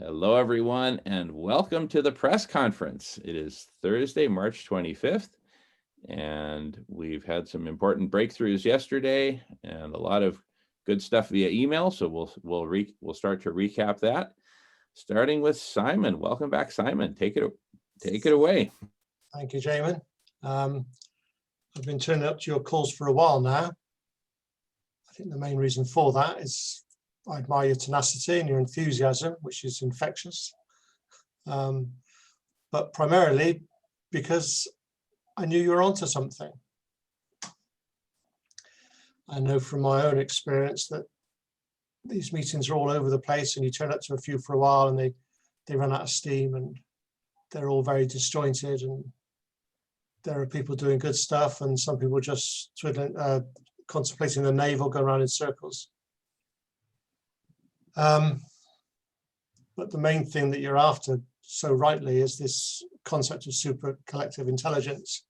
Hello, everyone, and welcome to the press conference. It is Thursday, March 25th, and we've had some important breakthroughs yesterday and a lot of good stuff via email. So we'll start to recap that, starting with Simon. Welcome back, Simon. Take it away. Thank you, Jamin. I've been turning up to your calls for a while now. I think the main reason for that is I admire your tenacity and your enthusiasm, which is infectious. But primarily because I knew you were onto something. I know from my own experience that these meetings are all over the place, and you turn up to a few for a while and they run out of steam and they're all very disjointed, and there are people doing good stuff and some people just contemplating the navel, going around in circles. But the main thing that you're after so rightly is this concept of super collective intelligence,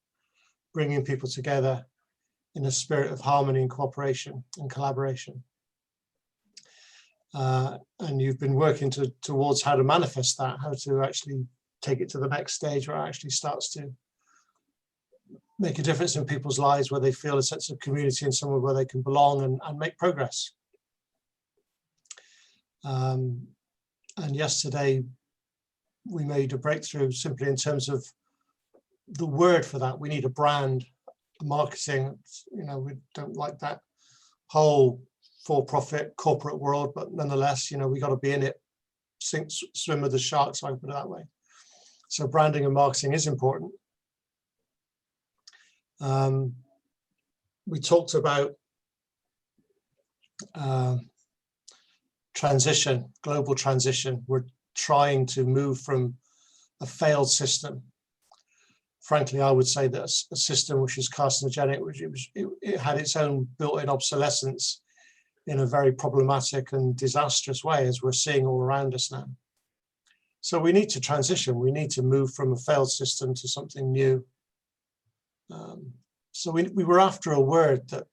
bringing people together in a spirit of harmony and cooperation and collaboration. And you've been working towards how to manifest that, how to actually take it to the next stage where it actually starts to make a difference in people's lives, where they feel a sense of community and somewhere where they can belong and make progress. And yesterday we made a breakthrough simply in terms of the word for that. We need a brand, marketing. We don't like that whole for-profit corporate world, but nonetheless, we got to be in it, swim with the sharks, I can put it that way. So branding and marketing is important. We talked about transition, global transition. We're trying to move from a failed system. Frankly, I would say that a system which is carcinogenic, it had its own built-in obsolescence in a very problematic and disastrous way, as we're seeing all around us now. So we need to transition. We need to move from a failed system to something new. So we were after a word that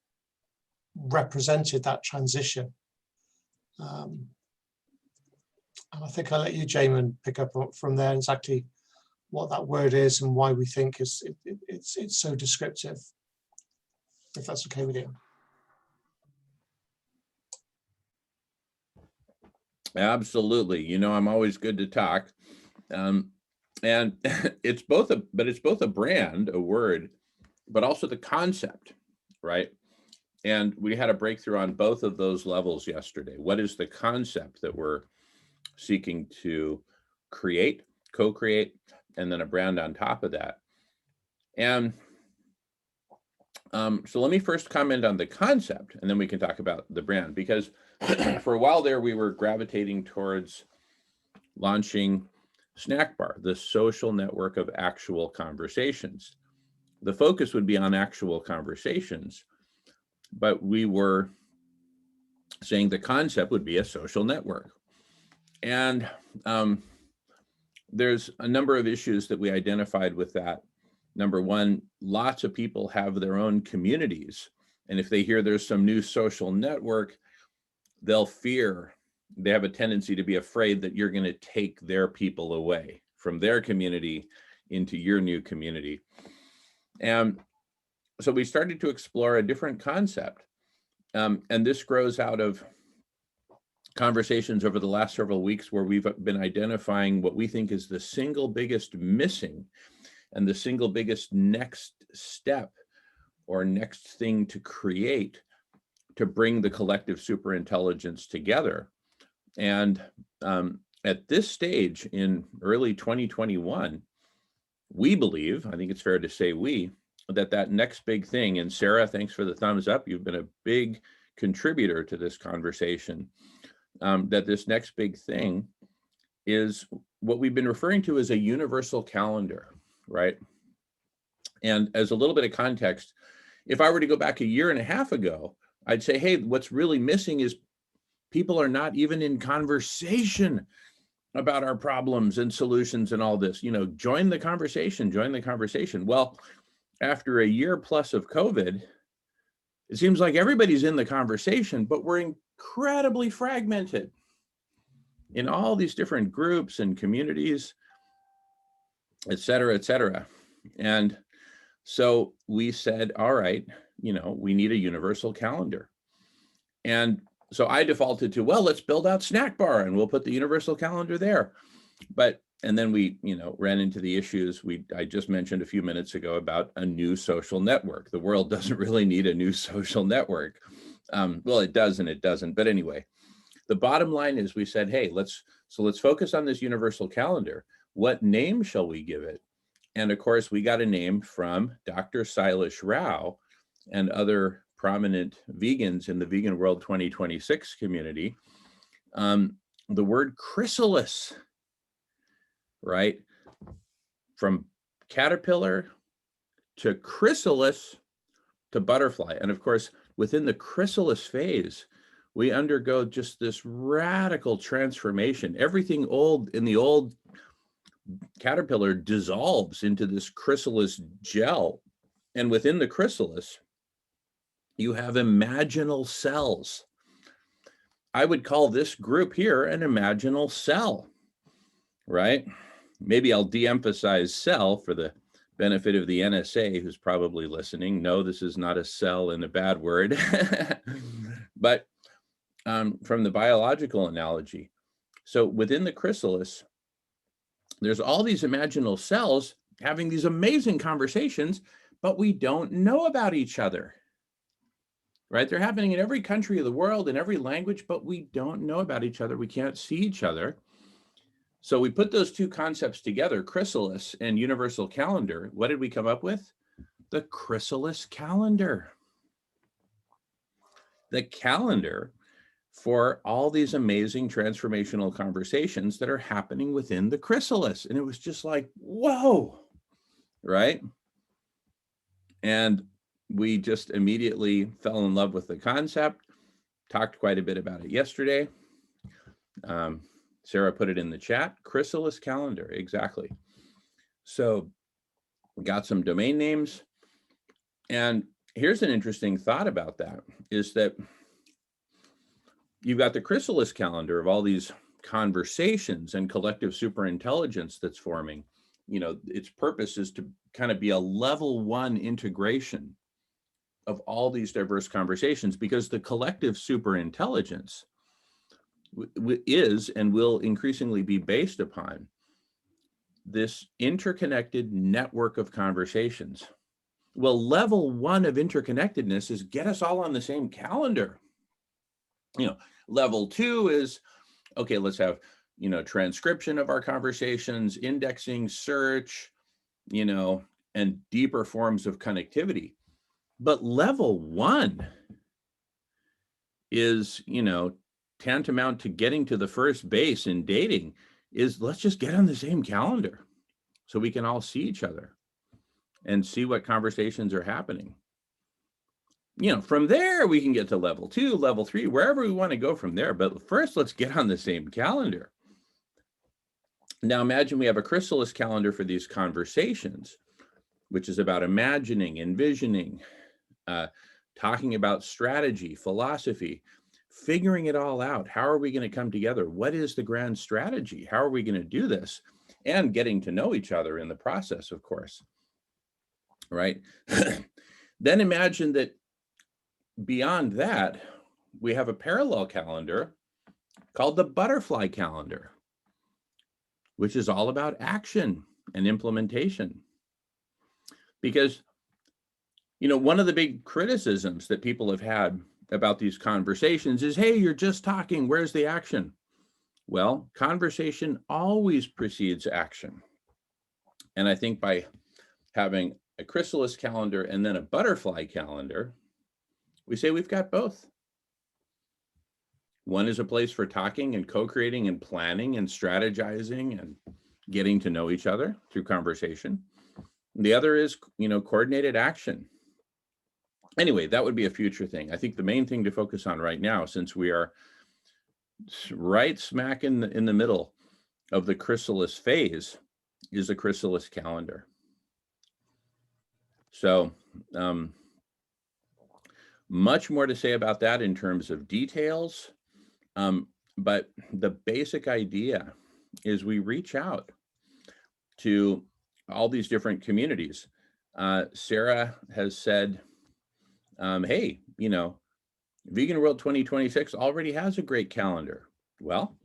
represented that transition. And I think I'll let you, Jamin, pick up from there exactly what that word is and why we think it's so descriptive, if that's okay with you. Absolutely. I'm always good to talk. And it's both a brand, a word, but also the concept, right? And we had a breakthrough on both of those levels yesterday. What is the concept that we're seeking to create, co-create, and then a brand on top of that? And so let me first comment on the concept, and then we can talk about the brand, because for a while there, we were gravitating towards launching Snack Bar, the social network of actual conversations. The focus would be on actual conversations, but we were saying the concept would be a social network. And there's a number of issues that we identified with that. Number one, lots of people have their own communities. And if they hear there's some new social network, they'll fear. They have a tendency to be afraid that you're going to take their people away from their community into your new community. And so we started to explore a different concept. And this grows out of conversations over the last several weeks where we've been identifying what we think is the single biggest missing and the single biggest next step or next thing to create to bring the collective superintelligence together. And at this stage in early 2021, we believe, I think it's fair to say that next big thing, and Sarah, thanks for the thumbs up, you've been a big contributor to this conversation, that this next big thing is what we've been referring to as a universal calendar, right? And as a little bit of context, if I were to go back a year and a half ago, I'd say, hey, what's really missing is people are not even in conversation about our problems and solutions and all this. Join the conversation, join the conversation. Well, after a year plus of COVID, it seems like everybody's in the conversation, but we're incredibly fragmented. in all these different groups and communities, et cetera, et cetera. And so we said, all right, we need a universal calendar. And so I defaulted to, well, let's build out Snack Bar and we'll put the universal calendar there. And then we, ran into the issues I just mentioned a few minutes ago about a new social network. The world doesn't really need a new social network. Well, it does and it doesn't. But anyway, the bottom line is we said, hey, let's focus on this universal calendar. What name shall we give it? And of course, we got a name from Dr. Silas Rao and other prominent vegans in the Vegan World 2026 community. The word chrysalis, right? From caterpillar to chrysalis to butterfly. And of course, within the chrysalis phase, we undergo just this radical transformation. Everything old in the old caterpillar dissolves into this chrysalis gel. And within the chrysalis, you have imaginal cells. I would call this group here an imaginal cell, right? Maybe I'll de-emphasize cell for the benefit of the NSA who's probably listening. No, this is not a cell in a bad word. But from the biological analogy. So within the chrysalis, there's all these imaginal cells having these amazing conversations, but we don't know about each other, right? They're happening in every country of the world, in every language, but we don't know about each other. We can't see each other. So we put those two concepts together, chrysalis and universal calendar. What did we come up with? The chrysalis calendar. The calendar for all these amazing transformational conversations that are happening within the chrysalis. And it was just like, whoa, right? And we just immediately fell in love with the concept, talked quite a bit about it yesterday. Sarah put it in the chat, chrysalis calendar, exactly. So we got some domain names. And here's an interesting thought about that, is that you've got the chrysalis calendar of all these conversations and collective superintelligence that's forming. Its purpose is to kind of be a level 1 integration of all these diverse conversations, because the collective superintelligence is and will increasingly be based upon this interconnected network of conversations. Well, level 1 of interconnectedness is get us all on the same calendar. Level 2 is, okay, let's have, transcription of our conversations, indexing, search, and deeper forms of connectivity. But level 1 is, tantamount to getting to the first base in dating, is let's just get on the same calendar so we can all see each other and see what conversations are happening. From there, we can get to level 2, level 3, wherever we want to go from there. But first, let's get on the same calendar. Now, imagine we have a chrysalis calendar for these conversations, which is about imagining, envisioning, talking about strategy, philosophy, figuring it all out. How are we going to come together? What is the grand strategy? How are we going to do this? And getting to know each other in the process, of course, right? Then imagine that beyond that, we have a parallel calendar called the butterfly calendar, which is all about action and implementation. Because, one of the big criticisms that people have had about these conversations is, hey, you're just talking, where's the action? Well, conversation always precedes action. And I think by having a chrysalis calendar and then a butterfly calendar, we say we've got both. One is a place for talking and co-creating and planning and strategizing and getting to know each other through conversation. The other is, coordinated action. Anyway, that would be a future thing. I think the main thing to focus on right now, since we are right smack in the middle of the chrysalis phase, is the chrysalis calendar. So much more to say about that in terms of details. But the basic idea is we reach out to all these different communities. Sarah has said, hey, you know, Vegan World 2026 already has a great calendar. Well,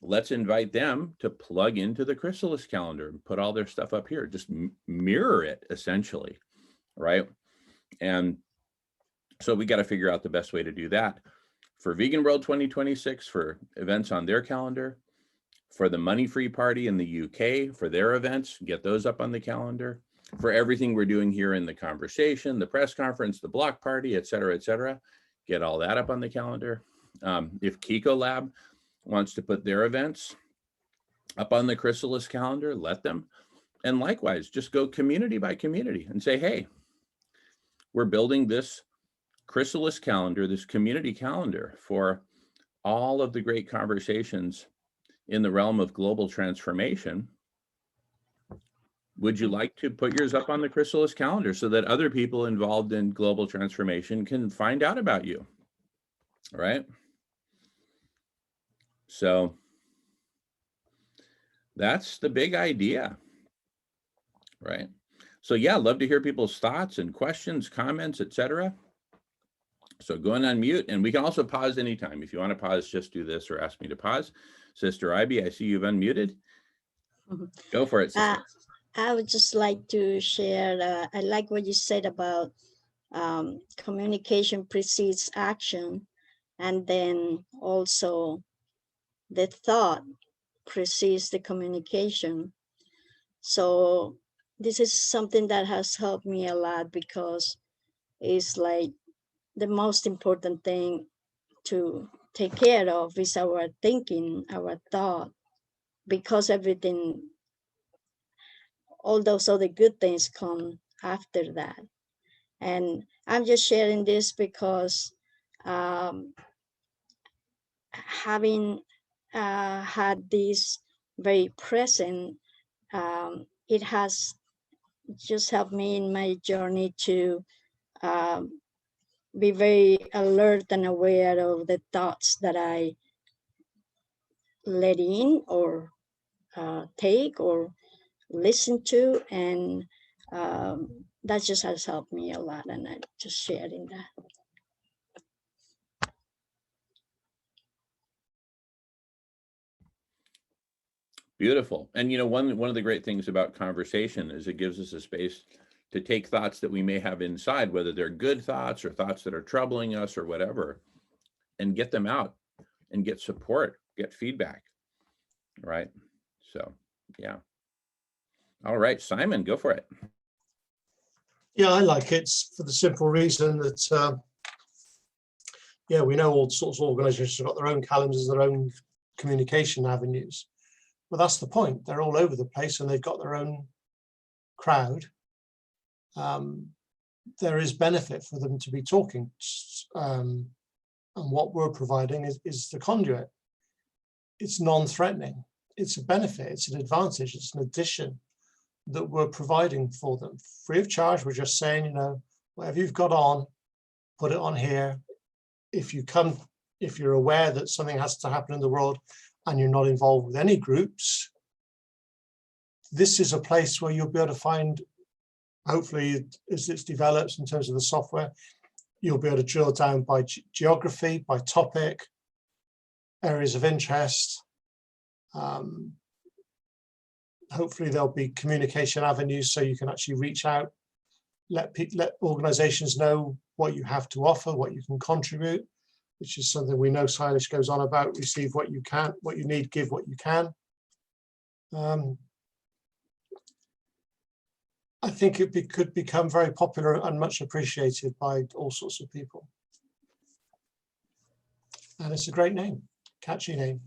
let's invite them to plug into the Chrysalis calendar and put all their stuff up here. Just mirror it, essentially, right? And so we got to figure out the best way to do that. For Vegan World 2026, for events on their calendar, for the Money Free Party in the UK, for their events, get those up on the calendar. For everything we're doing here in the conversation, the press conference, the block party, et cetera, get all that up on the calendar. If Kiko Lab wants to put their events up on the Chrysalis calendar, let them. And likewise, just go community by community and say, hey, we're building this Chrysalis calendar, this community calendar for all of the great conversations in the realm of global transformation. Would you like to put yours up on the Chrysalis calendar so that other people involved in global transformation can find out about you, right? So that's the big idea, right? So yeah, love to hear people's thoughts and questions, comments, etc. So go and unmute, and we can also pause anytime. If you want to pause, just do this or ask me to pause. Sister Ivy, I see you've unmuted. Go for it, sister. I would just like to share, I like what you said about communication precedes action, and then also the thought precedes the communication. So this is something that has helped me a lot, because it's like the most important thing to take care of is our thinking, our thought, because everything, all those other good things come after that. And I'm just sharing this because having had this very present, it has just helped me in my journey to be very alert and aware of the thoughts that I let in or take or listen to, and that just has helped me a lot, and I'm just sharing that. Beautiful. And you know, one of the great things about conversation is it gives us a space to take thoughts that we may have inside, whether they're good thoughts or thoughts that are troubling us or whatever, and get them out and get support, get feedback, right? So, yeah. All right, Simon, go for it. Yeah, I like it for the simple reason that, yeah, we know all sorts of organizations have got their own calendars, their own communication avenues. But that's the point. They're all over the place and they've got their own crowd. There is benefit for them to be talking. And what we're providing is the conduit. It's non-threatening. It's a benefit. It's an advantage. It's an addition that we're providing for them. Free of charge, we're just saying, you know, whatever you've got on, put it on here. If you're aware that something has to happen in the world and you're not involved with any groups, this is a place where you'll be able to find, hopefully as it develops in terms of the software, you'll be able to drill down by geography, by topic, areas of interest. Hopefully there'll be communication avenues so you can actually reach out, let organizations know what you have to offer, what you can contribute, which is something we know Silas goes on about. Receive what you can, what you need, give what you can. I think it could become very popular and much appreciated by all sorts of people. And it's a great name, catchy name.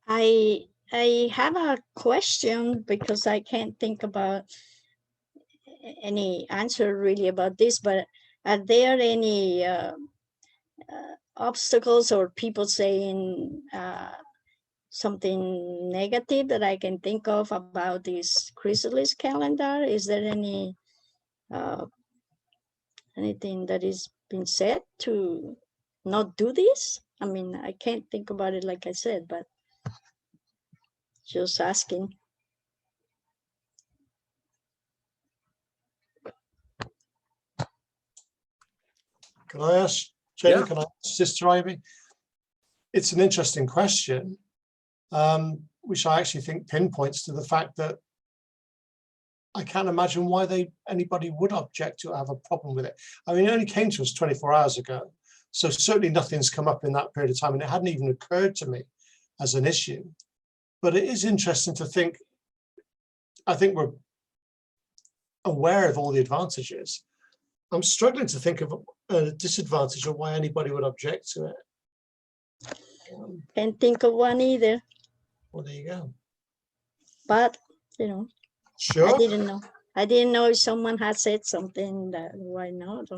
I have a question because I can't think about any answer really about this, but are there any obstacles or people saying something negative that I can think of about this Chrysalis calendar? Is there any anything that is been said to not do this? I mean, I can't think about it like I said, but just asking. Can I ask, Jamie, Yeah. can I ask Sister Ivy? It's an interesting question, which I actually think pinpoints to the fact that I can't imagine why anybody would object to have a problem with it. I mean, it only came to us 24 hours ago. So certainly nothing's come up in that period of time, and it hadn't even occurred to me as an issue. But it is interesting to think, I think we're aware of all the advantages. I'm struggling to think of a disadvantage or why anybody would object to it. Can't think of one either, Well, there you go. but you know, Sure. I didn't know if someone had said something that why not.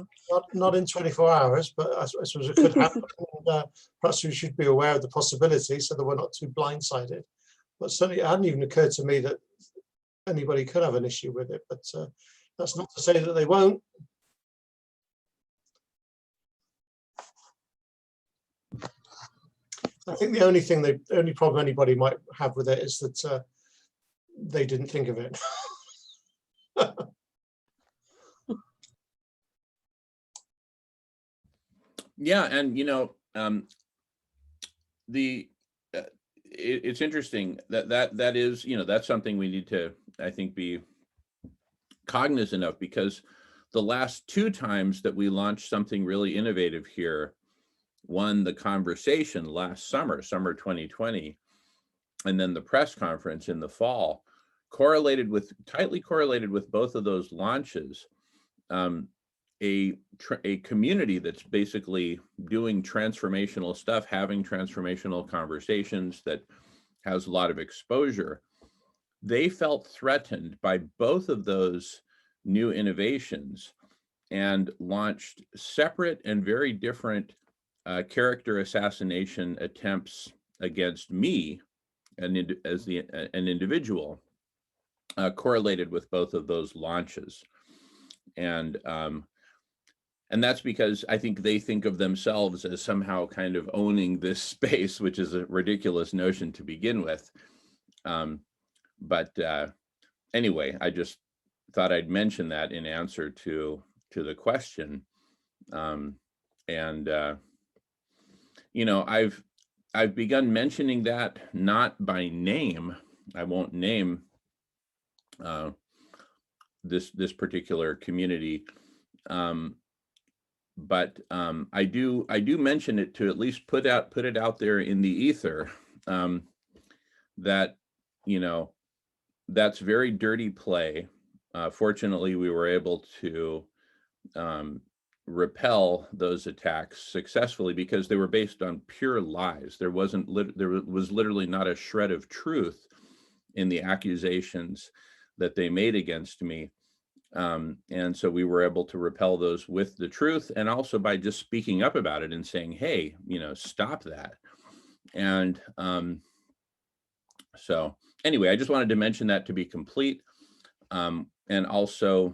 Not in 24 hours, but I suppose it could happen. And, perhaps we should be aware of the possibility so that we're not too blindsided. But certainly it hadn't even occurred to me that anybody could have an issue with it, but that's not to say that they won't. I think the only problem anybody might have with it is that they didn't think of it. Yeah, and it's interesting that is, that's something we need to, I think, be cognizant of, because the last two times that we launched something really innovative here, one, the conversation last summer 2020, and then the press conference in the fall, tightly correlated with both of those launches, a community that's basically doing transformational stuff, having transformational conversations, that has a lot of exposure. They felt threatened by both of those new innovations and launched separate and very different character assassination attempts against me as an individual, correlated with both of those launches. And that's because I think they think of themselves as somehow kind of owning this space, which is a ridiculous notion to begin with. But anyway, I just thought I'd mention that in answer to the question. I've begun mentioning that not by name. I won't name this particular community. But I do mention it to at least put it out there in the ether, that that's very dirty play. Fortunately, we were able to repel those attacks successfully because they were based on pure lies. There was literally not a shred of truth in the accusations that they made against me. And so we were able to repel those with the truth, and also by just speaking up about it and saying, hey, stop that. And so anyway, I just wanted to mention that to be complete. And also,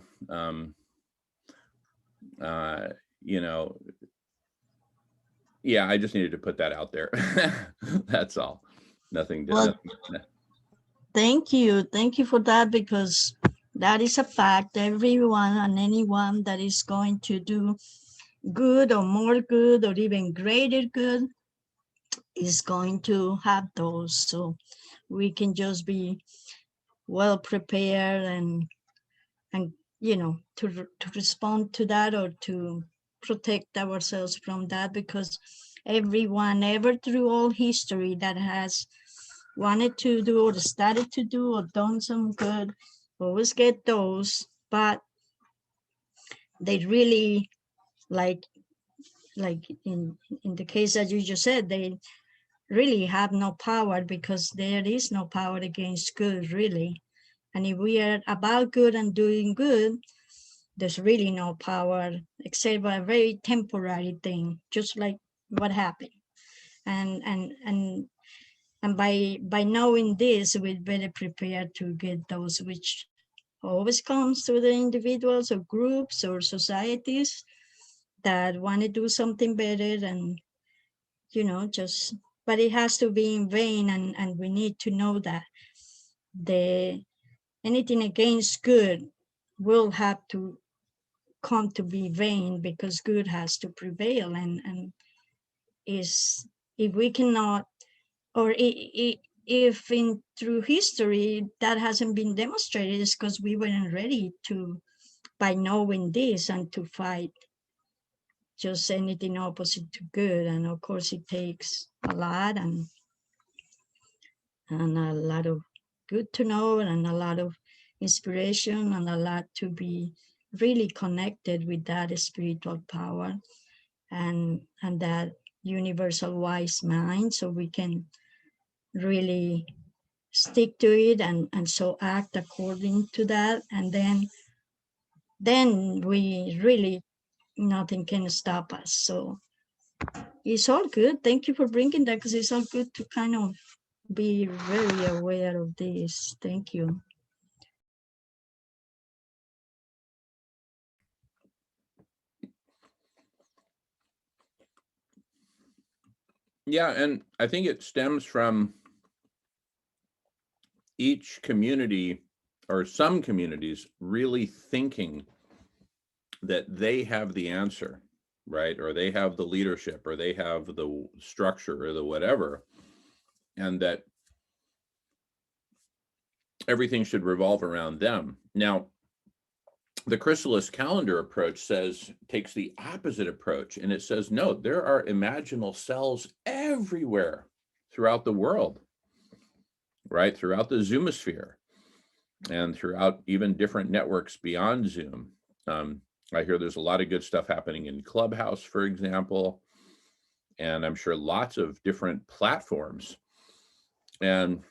yeah, I just needed to put that out there. That's all. Nothing. Thank you for that, because that is a fact. Everyone and anyone that is going to do good or more good or even greater good is going to have those. So we can just be well prepared and to respond to that, or to protect ourselves from that, because everyone ever through all history that has wanted to do or started to do or done some good always get those, but they really, like in the case that you just said, they really have no power, because there is no power against good, really. And if we are about good and doing good, there's really no power except a very temporary thing, just like what happened. And by knowing this, we're better prepared to get those, which always comes to the individuals or groups or societies that want to do something better, and just, but it has to be in vain, and we need to know that anything against good will have to come to be vain, because good has to prevail, and is, if we cannot, or if in through history that hasn't been demonstrated, is because we weren't ready to, by knowing this, and to fight just anything opposite to good. And of course it takes a lot, and a lot of good to know, and a lot of inspiration, and a lot to be really connected with that spiritual power, and that universal wise mind, so we can really stick to it, and so act according to that. And then we really, nothing can stop us. So it's all good. Thank you for bringing that, because it's all good to kind of be very aware of this. Thank you. Yeah, and I think it stems from each community, or some communities, really thinking that they have the answer, right? Or they have the leadership, or they have the structure, or the whatever, and that everything should revolve around them. Now, the Chrysalis calendar approach takes the opposite approach, and it says, no, there are imaginal cells everywhere throughout the world, right? Throughout the Zoomosphere, and throughout even different networks beyond Zoom. I hear there's a lot of good stuff happening in Clubhouse, for example, and I'm sure lots of different platforms. And,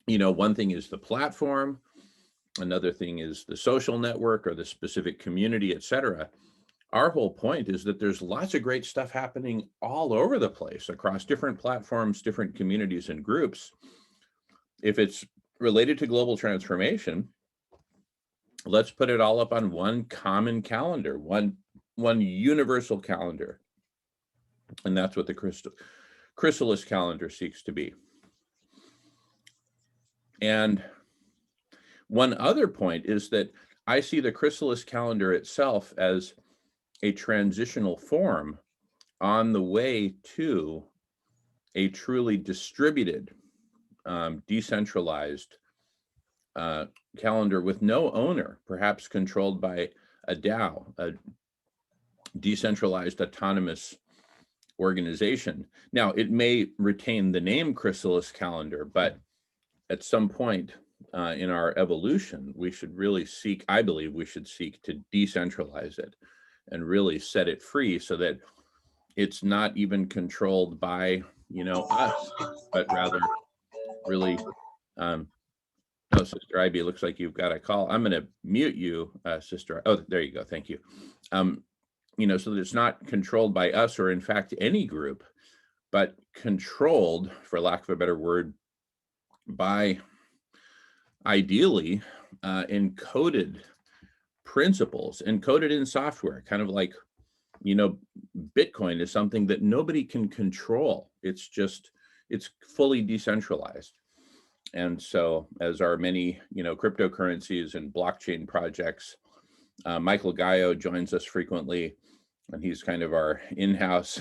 one thing is the platform, another thing is the social network or the specific community, et cetera. Our whole point is that there's lots of great stuff happening all over the place across different platforms, different communities and groups. If it's related to global transformation, let's put it all up on one common calendar, one universal calendar. And that's what the Chrysalis calendar seeks to be. And one other point is that I see the Chrysalis calendar itself as a transitional form on the way to a truly distributed, decentralized calendar with no owner, perhaps controlled by a DAO, a decentralized autonomous organization. Now, it may retain the name Chrysalis calendar, but at some point in our evolution, we should really seek, I believe we should seek to decentralize it and really set it free, so that it's not even controlled by, us, but rather really, oh, Sister Ivy, looks like you've got a call. I'm going to mute you, Sister. Oh, there you go. Thank you. So that it's not controlled by us, or in fact, any group, but controlled, for lack of a better word, by ideally encoded principles, encoded in software, kind of like, Bitcoin is something that nobody can control. It's fully decentralized. And so, as are many, cryptocurrencies and blockchain projects, Michael Gaio joins us frequently, and he's kind of our in-house,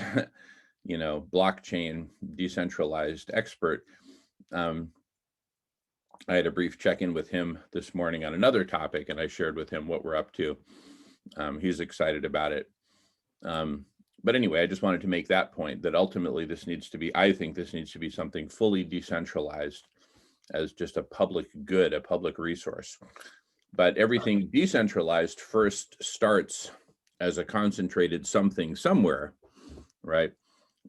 blockchain decentralized expert. I had a brief check-in with him this morning on another topic, and I shared with him what we're up to. He's excited about it. But anyway, I just wanted to make that point, that ultimately I think this needs to be something fully decentralized, as just a public good, a public resource. But everything decentralized first starts as a concentrated something somewhere, right?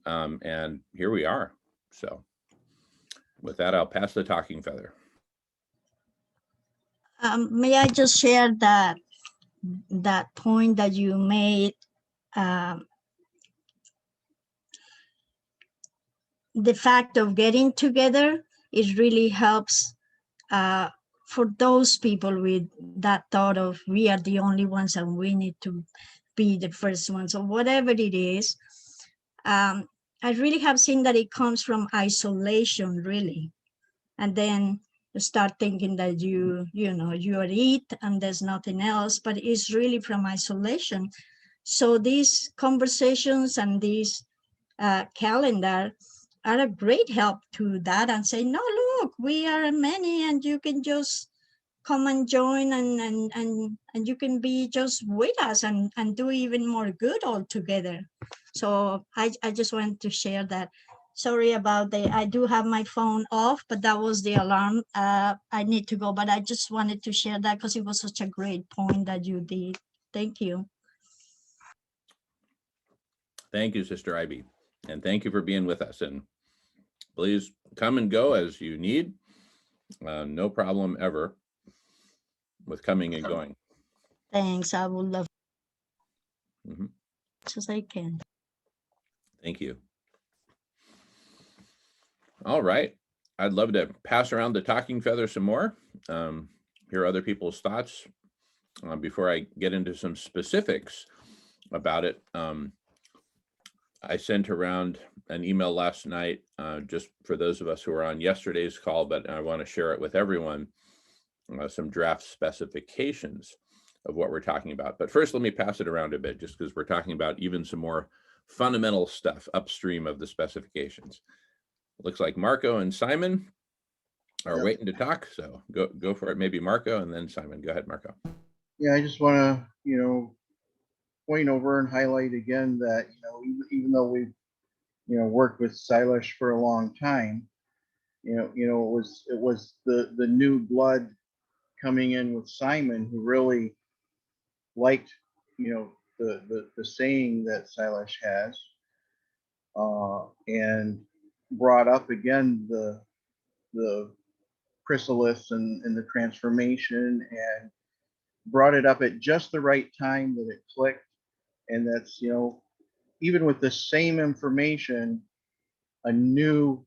And here we are. So with that, I'll pass the talking feather. May I just share that point that you made? The fact of getting together, it really helps for those people with that thought of we are the only ones and we need to be the first one. So whatever it is, I really have seen that it comes from isolation, really. And then you start thinking that you know, you are it and there's nothing else, but it's really from isolation. So these conversations and these calendar are a great help to that, and say, no, look, we are many and you can just come and join, and you can be just with us and do even more good all together. So I just wanted to share that. Sorry about I do have my phone off, but that was the alarm. I need to go, but I just wanted to share that because it was such a great point that you did. Thank you. Thank you, Sister Ivy. And thank you for being with us. And please come and go as you need. No problem ever with coming and going. Thanks. I would love Mhm. as much as I can. Thank you. All right. I'd love to pass around the talking feather some more, hear other people's thoughts before I get into some specifics about it. I sent around an email last night, just for those of us who were on yesterday's call, but I want to share it with everyone, some draft specifications of what we're talking about. But first, let me pass it around a bit, just because we're talking about even some more fundamental stuff upstream of the specifications. Looks like Marco and Simon are waiting to talk, so go for it. Maybe Marco and then Simon. Go ahead, Marco. Yeah, I just want to, point over and highlight again that, even though we've, worked with Silas for a long time, it was the new blood coming in with Simon who really liked, the saying that Silas has, and brought up again the chrysalis and the transformation, and brought it up at just the right time that it clicked. And that's, even with the same information, a new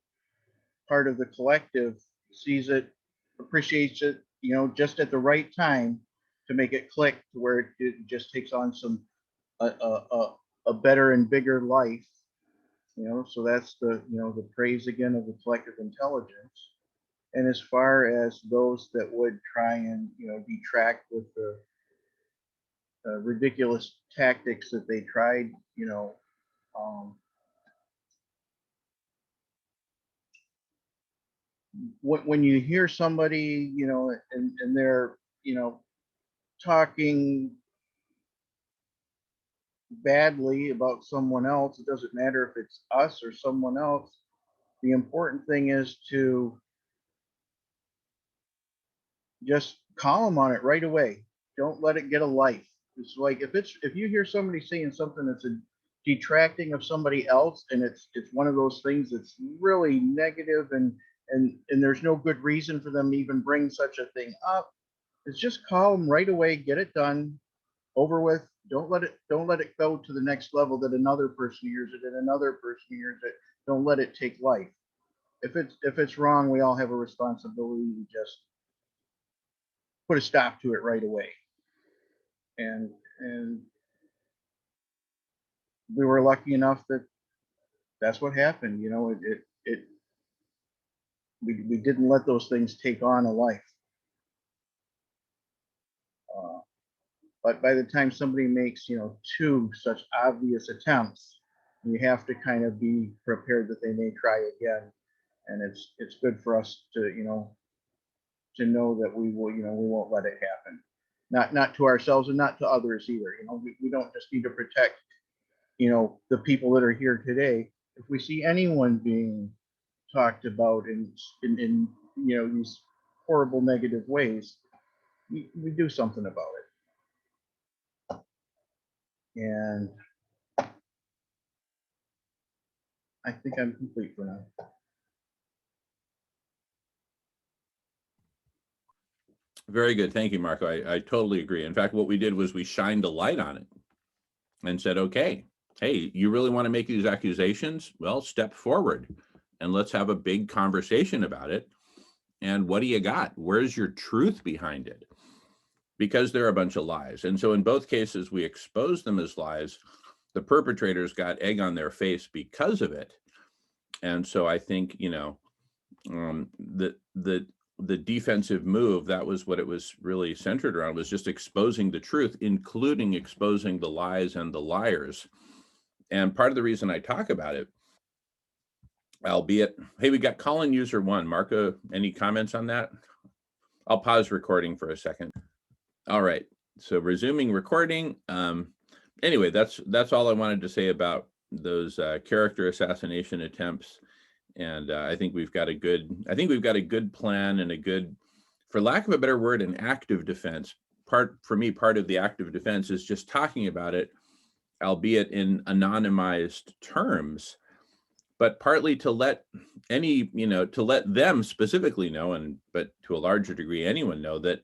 part of the collective sees it, appreciates it, just at the right time to make it click to where it just takes on some a better and bigger life. So that's the praise again of the collective intelligence. And as far as those that would try and detract with the ridiculous tactics that they tried, when you hear somebody, and they're, talking badly about someone else, it doesn't matter if it's us or someone else. The important thing is to just call them on it right away. Don't let it get a life. It's like if you hear somebody saying something that's a detracting of somebody else, and it's one of those things that's really negative, and there's no good reason for them to even bring such a thing up, is just call them right away, get it done, over with. Don't let it go to the next level that another person hears it and another person hears it. Don't let it take life. If it's wrong, we all have a responsibility to just put a stop to it right away. And we were lucky enough that that's what happened. We didn't let those things take on a life. But by the time somebody makes, two such obvious attempts, you have to kind of be prepared that they may try again. And it's good for us to, to know that we will, we won't let it happen. Not to ourselves and not to others either. We don't just need to protect, the people that are here today. If we see anyone being talked about in these horrible negative ways, we do something about it. And I think I'm complete for now. Very good. Thank you, Marco. I totally agree. In fact, what we did was we shined a light on it and said, okay, hey, you really want to make these accusations? Well, step forward and let's have a big conversation about it. And what do you got? Where's your truth behind it? because they're a bunch of lies. And so in both cases, we exposed them as lies. The perpetrators got egg on their face because of it. And so I think, you know, the defensive move, that was what it was really centered around, was just exposing the truth, including exposing the lies and the liars. And part of the reason I talk about it, albeit, hey, we got Colin user 1. Marco, any comments on that? I'll pause recording for a second. All right, so resuming recording. Anyway, that's all I wanted to say about those character assassination attempts. And I think we've got a good plan and a good, for lack of a better word, an active defense. Part of the active defense is just talking about it, albeit in anonymized terms, but partly to let to let them specifically know, but to a larger degree, anyone know that,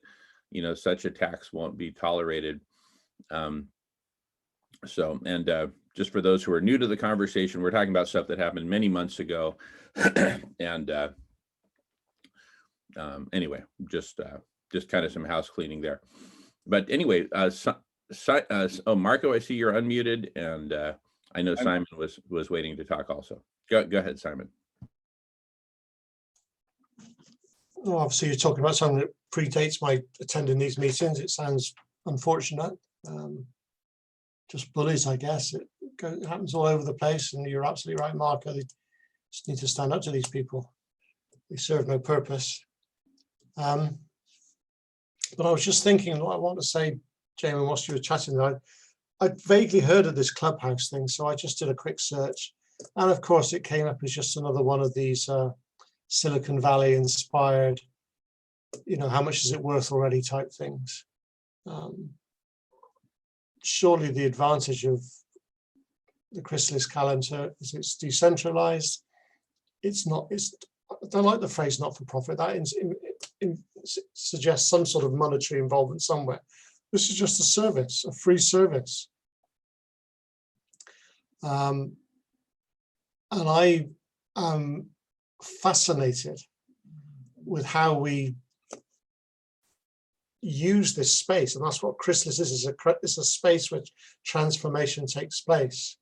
such attacks won't be tolerated. Just for those who are new to the conversation, we're talking about stuff that happened many months ago. And anyway, just kind of some house cleaning there. But anyway, Marco, I see you're unmuted, and I know Simon was waiting to talk also. Go ahead, Simon. Well, obviously, you're talking about something that predates my attending these meetings. It sounds unfortunate. Just bullies, I guess. It happens all over the place, and you're absolutely right, Marco. They just need to stand up to these people. They serve no purpose. But I was just thinking, what I want to say, Jamie, whilst you were chatting, I'd vaguely heard of this Clubhouse thing, so I just did a quick search. And of course, it came up as just another one of these Silicon Valley inspired, how much is it worth already type things. Surely the advantage of the Chrysalis calendar is it's decentralized. It's not, I don't like the phrase not for profit. That suggests some sort of monetary involvement somewhere. This is just a service, a free service. And I am fascinated with how we use this space, and that's what Chrysalis is. It's a space which transformation takes place.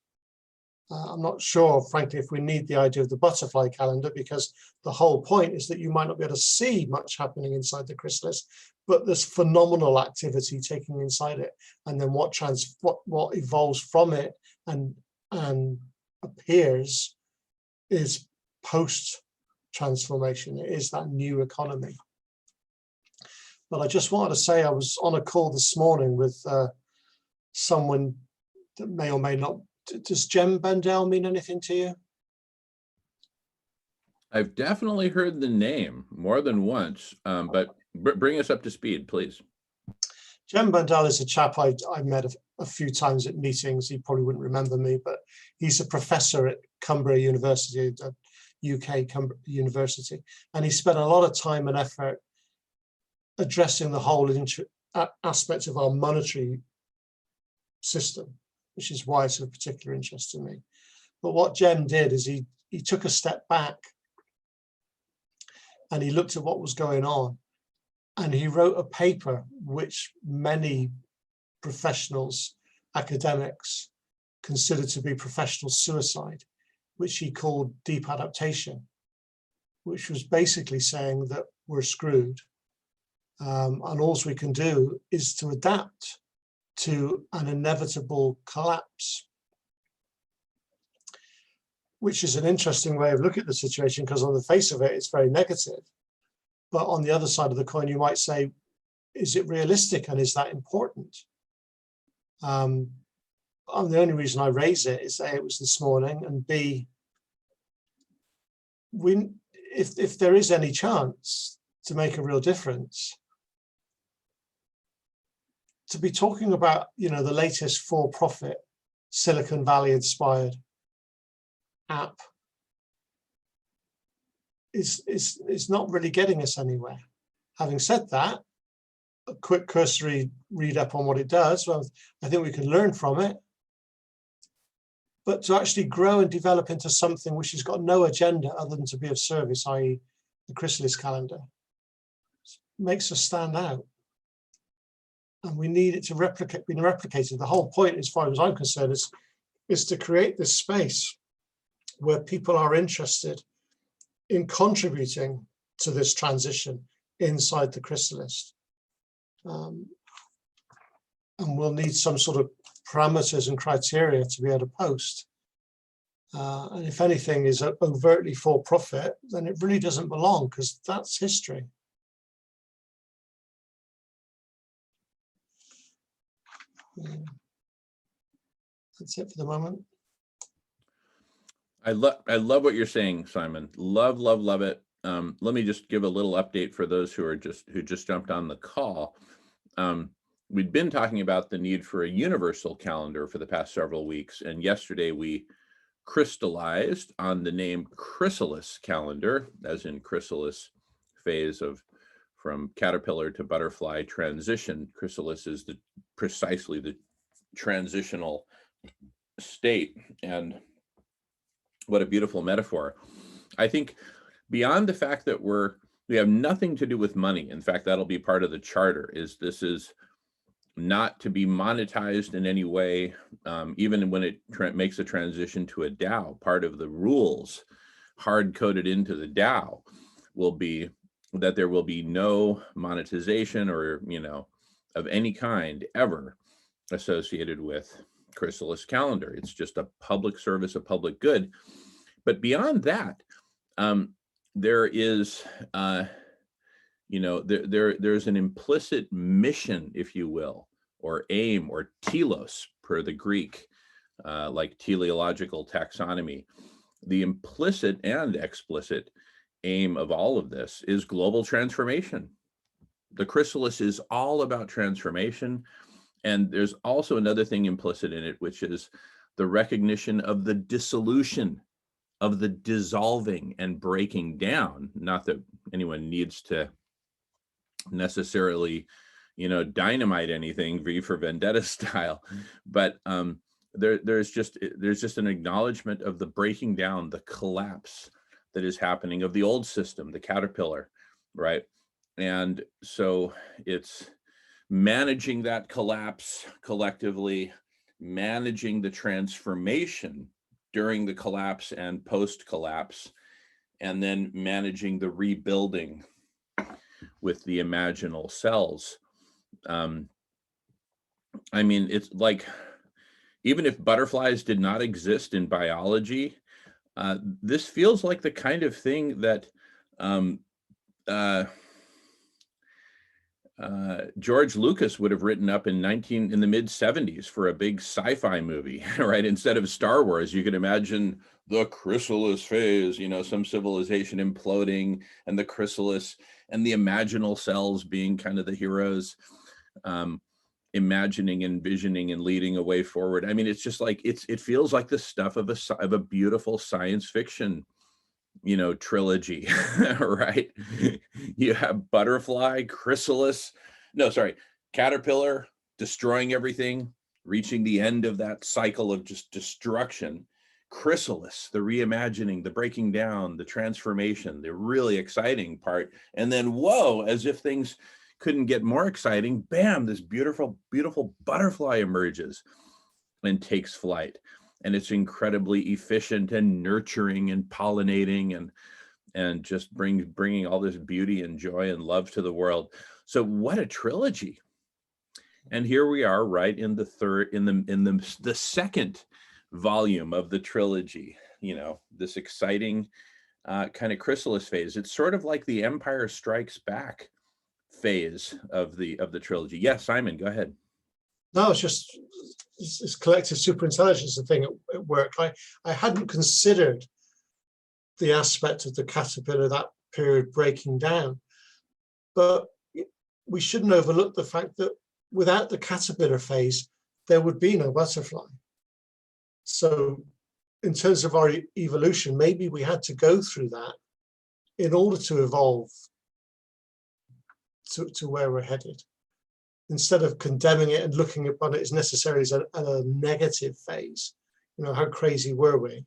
I'm not sure, frankly, if we need the idea of the butterfly calendar, because the whole point is that you might not be able to see much happening inside the chrysalis, but there's phenomenal activity taking inside it, and then what evolves from it and appears is post transformation. It is that new economy. But I just wanted to say, I was on a call this morning with someone that may or may not. Does Jem Bendel mean anything to you? I've definitely heard the name more than once, but bring us up to speed, please. Jem Bendel is a chap I met a few times at meetings. He probably wouldn't remember me, but he's a professor at Cumbria University, UK Cumbria University, and he spent a lot of time and effort addressing the whole aspect of our monetary system, which is why it's of particular interest to me. But what Jem did is he took a step back and he looked at what was going on, and he wrote a paper which many professionals, academics, consider to be professional suicide, which he called deep adaptation, which was basically saying that we're screwed. And all we can do is to adapt to an inevitable collapse, which is an interesting way of looking at the situation, because on the face of it, it's very negative. But on the other side of the coin, you might say, is it realistic and is that important? And the only reason I raise it is A, it was this morning, and B, if there is any chance to make a real difference, to be talking about, the latest for-profit Silicon Valley inspired app is not really getting us anywhere. Having said that, a quick cursory read up on what it does, well, I think we can learn from it. But to actually grow and develop into something which has got no agenda other than to be of service, i.e. the Chrysalis calendar, makes us stand out. and we need it to be replicated. The whole point, as far as I'm concerned, is to create this space where people are interested in contributing to this transition inside the chrysalis. And we'll need some sort of parameters and criteria to be able to post. And if anything is overtly for profit, then it really doesn't belong, because that's history. That's it for the moment. I love what you're saying, Simon. Love it. Let me just give a little update for those who just jumped on the call. We'd been talking about the need for a universal calendar for the past several weeks, and yesterday we crystallized on the name Chrysalis calendar, as in chrysalis phase from caterpillar to butterfly transition. Chrysalis is precisely the transitional state, and what a beautiful metaphor. I think beyond the fact that we have nothing to do with money, in fact, that'll be part of the charter, this is not to be monetized in any way, even when it makes a transition to a DAO. Part of the rules hard-coded into the DAO will be that there will be no monetization or, of any kind ever associated with Chrysalis calendar. It's just a public service, a public good. But beyond that, there is, there's an implicit mission, if you will, or aim, or telos per the Greek, like teleological taxonomy. The implicit and explicit aim of all of this is global transformation. The chrysalis is all about transformation. And there's also another thing implicit in it, which is the recognition of the dissolution, of the dissolving and breaking down. Not that anyone needs to necessarily, dynamite anything, V for Vendetta style, but there's just an acknowledgement of the breaking down, the collapse that is happening of the old system, the caterpillar, right? And so it's managing that collapse collectively, managing the transformation during the collapse and post-collapse, and then managing the rebuilding with the imaginal cells. It's like, even if butterflies did not exist in biology, this feels like the kind of thing that George Lucas would have written up in the mid 70s for a big sci-fi movie, right? Instead of Star Wars, you could imagine the chrysalis phase, some civilization imploding, and the chrysalis and the imaginal cells being kind of the heroes, imagining, envisioning, and leading a way forward. It's just like, it feels like the stuff of a beautiful science fiction trilogy, right? You have butterfly, caterpillar destroying everything, reaching the end of that cycle of just destruction. Chrysalis, the reimagining, the breaking down, the transformation, the really exciting part. And then, whoa, as if things couldn't get more exciting, bam, this beautiful, beautiful butterfly emerges and takes flight. And it's incredibly efficient and nurturing and pollinating and just bringing all this beauty and joy and love to the world. So what a trilogy! And here we are, right in the second volume of the trilogy. This exciting kind of chrysalis phase. It's sort of like the Empire Strikes Back phase of the trilogy. Yes, Simon, go ahead. No, it's just this collective superintelligence thing at work. I hadn't considered the aspect of the caterpillar, that period breaking down, but we shouldn't overlook the fact that without the caterpillar phase, there would be no butterfly. So in terms of our evolution, maybe we had to go through that in order to evolve to where we're headed, instead of condemning it and looking upon it as necessarily as a negative phase. How crazy were we?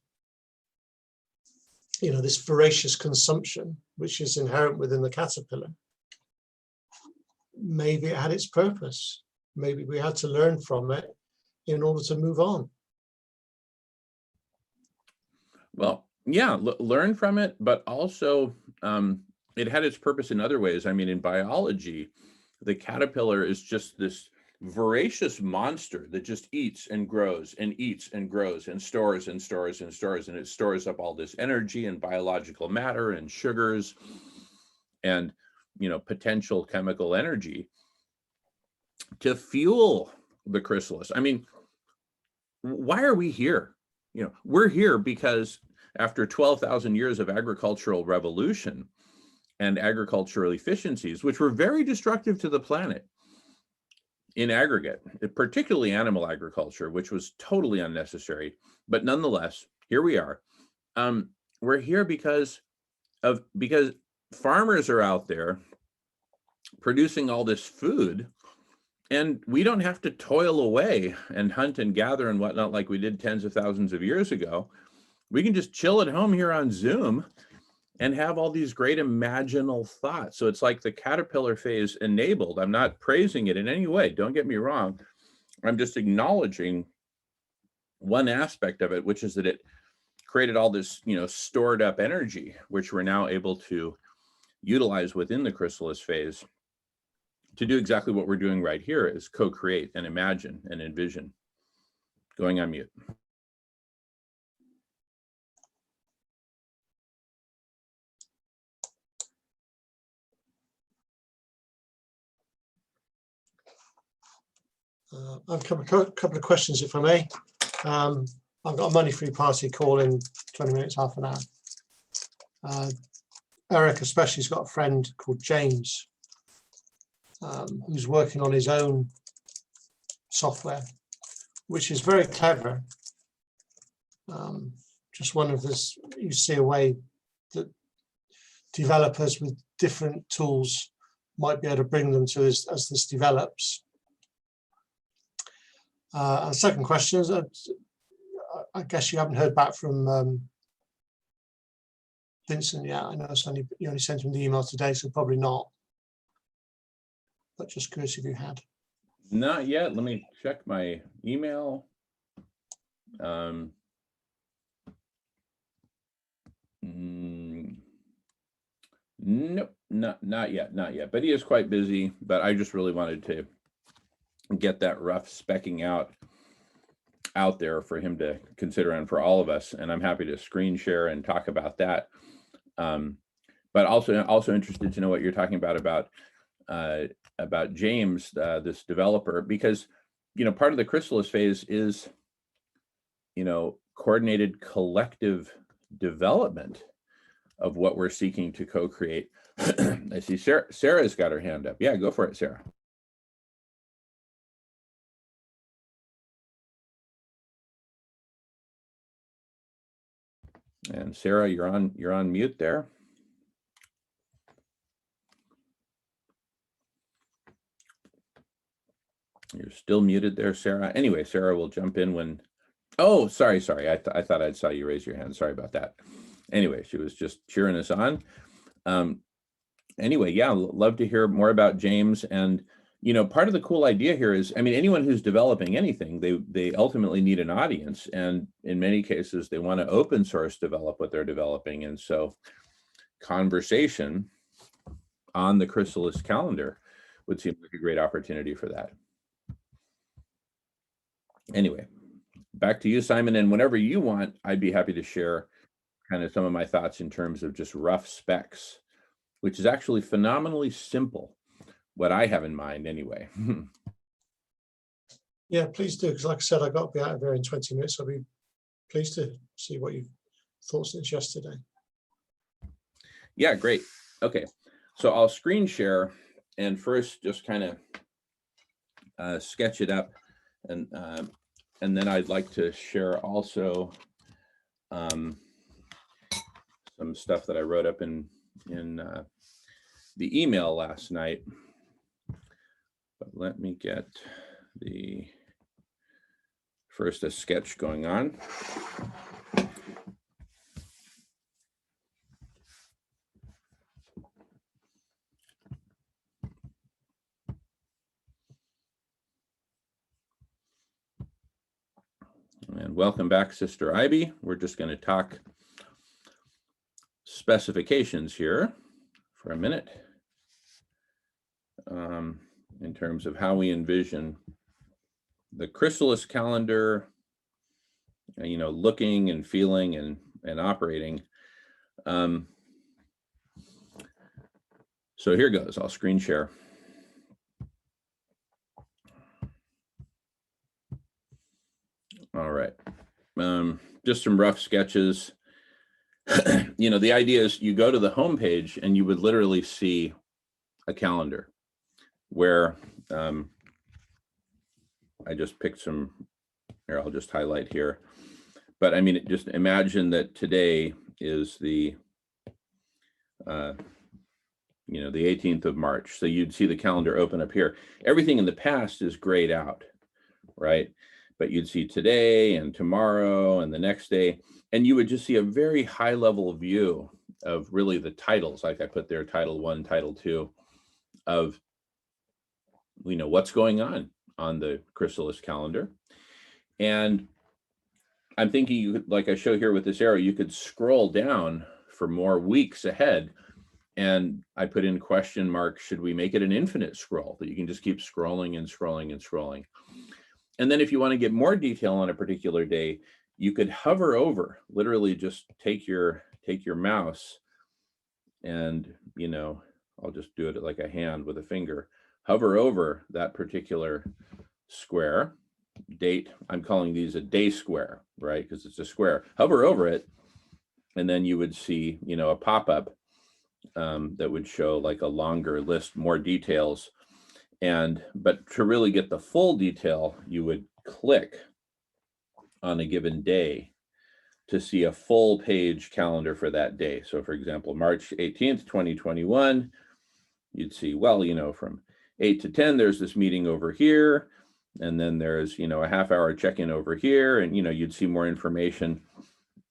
This voracious consumption, which is inherent within the caterpillar, maybe it had its purpose. maybe we had to learn from it in order to move on. Well, yeah, learn from it, but also it had its purpose in other ways. I mean, in biology, the caterpillar is just this voracious monster that just eats and grows and eats and grows and stores and stores and stores, and it stores up all this energy and biological matter and sugars and, you know, potential chemical energy to fuel the chrysalis. I mean, why are we here? You know, we're here because after 12,000 years of agricultural revolution and agricultural efficiencies, which were very destructive to the planet in aggregate, particularly animal agriculture, which was totally unnecessary, but nonetheless, here we are. We're here because farmers are out there producing all this food, and we don't have to toil away and hunt and gather and whatnot like we did tens of thousands of years ago. We can just chill at home here on Zoom and have all these great imaginal thoughts. So it's like the caterpillar phase enabled. I'm not praising it in any way, don't get me wrong. I'm just acknowledging one aspect of it, which is that it created all this, you know, stored up energy, which we're now able to utilize within the chrysalis phase to do exactly what we're doing right here, is co-create and imagine and envision. Going on mute. I've a couple of questions, if I may. I've got a money-free party call in 20 minutes, half an hour. Eric especially has got a friend called James, who's working on his own software, which is very clever. Just wonder if you see a way that developers with different tools might be able to bring them to as this develops. And second question is, I guess you haven't heard back from Vincent yet. I know you only sent him the email today, so probably not. But just curious if you had. Not yet. Let me check my email. Nope, not yet. But he is quite busy. But I just really wanted to get that rough specking out there for him to consider and for all of us. And I'm happy to screen share and talk about that. But also interested to know what you're talking about James, this developer, because, you know, part of the chrysalis phase is, you know, coordinated collective development of what we're seeking to co-create. I see Sarah's got her hand up. Yeah, go for it, Sarah. And Sarah, you're on mute there. You're still muted there, Sarah. Anyway, Sarah will jump in when. Oh, sorry. I thought I saw you raise your hand. Sorry about that. Anyway, she was just cheering us on. Anyway, yeah, love to hear more about James. And, you know, part of the cool idea here is, I mean, anyone who's developing anything, they ultimately need an audience. And in many cases, they want to open source develop what they're developing. And so conversation on the Chrysalis calendar would seem like a great opportunity for that. Anyway, back to you, Simon. And whenever you want, I'd be happy to share kind of some of my thoughts in terms of just rough specs, which is actually phenomenally simple, what I have in mind anyway. Yeah, please do, because like I said, I got to be out of there in 20 minutes. I'll be pleased to see what you've thought since yesterday. Yeah, great. Okay, so I'll screen share and first just kind of sketch it up, and then I'd like to share also some stuff that I wrote up in the email last night. But let me get first a sketch going on. welcome back, Sister Ivy. We're just going to talk specifications here for a minute in terms of how we envision the Chrysalis calendar, you know, looking and feeling and operating. So here goes, I'll screen share. All right, just some rough sketches. You know, the idea is you go to the homepage and you would literally see a calendar where I just picked some, here, I'll just highlight here. But I mean, just imagine that today is the, you know, the 18th of March. So you'd see the calendar open up here. Everything in the past is grayed out, right? But you'd see today and tomorrow and the next day, and you would just see a very high level view of really the titles, like I put there, title 1, title 2, of, you know, what's going on the Chrysalis calendar. And I'm thinking, you could, like I show here with this arrow, you could scroll down for more weeks ahead. And I put in question mark, should we make it an infinite scroll that you can just keep scrolling and scrolling and scrolling? And then if you want to get more detail on a particular day, you could hover over, literally just take your mouse and, you know, I'll just do it like a hand with a finger, hover over that particular square, date. I'm calling these a day square, right? Because it's a square. Hover over it, and then you would see, you know, a pop-up that would show like a longer list, more details. But to really get the full detail, you would click on a given day to see a full page calendar for that day. So for example, March 18th, 2021, you'd see, well, you know, from 8 to 10, there's this meeting over here. And then there's, you know, a half-hour check-in over here. And, you know, you'd see more information.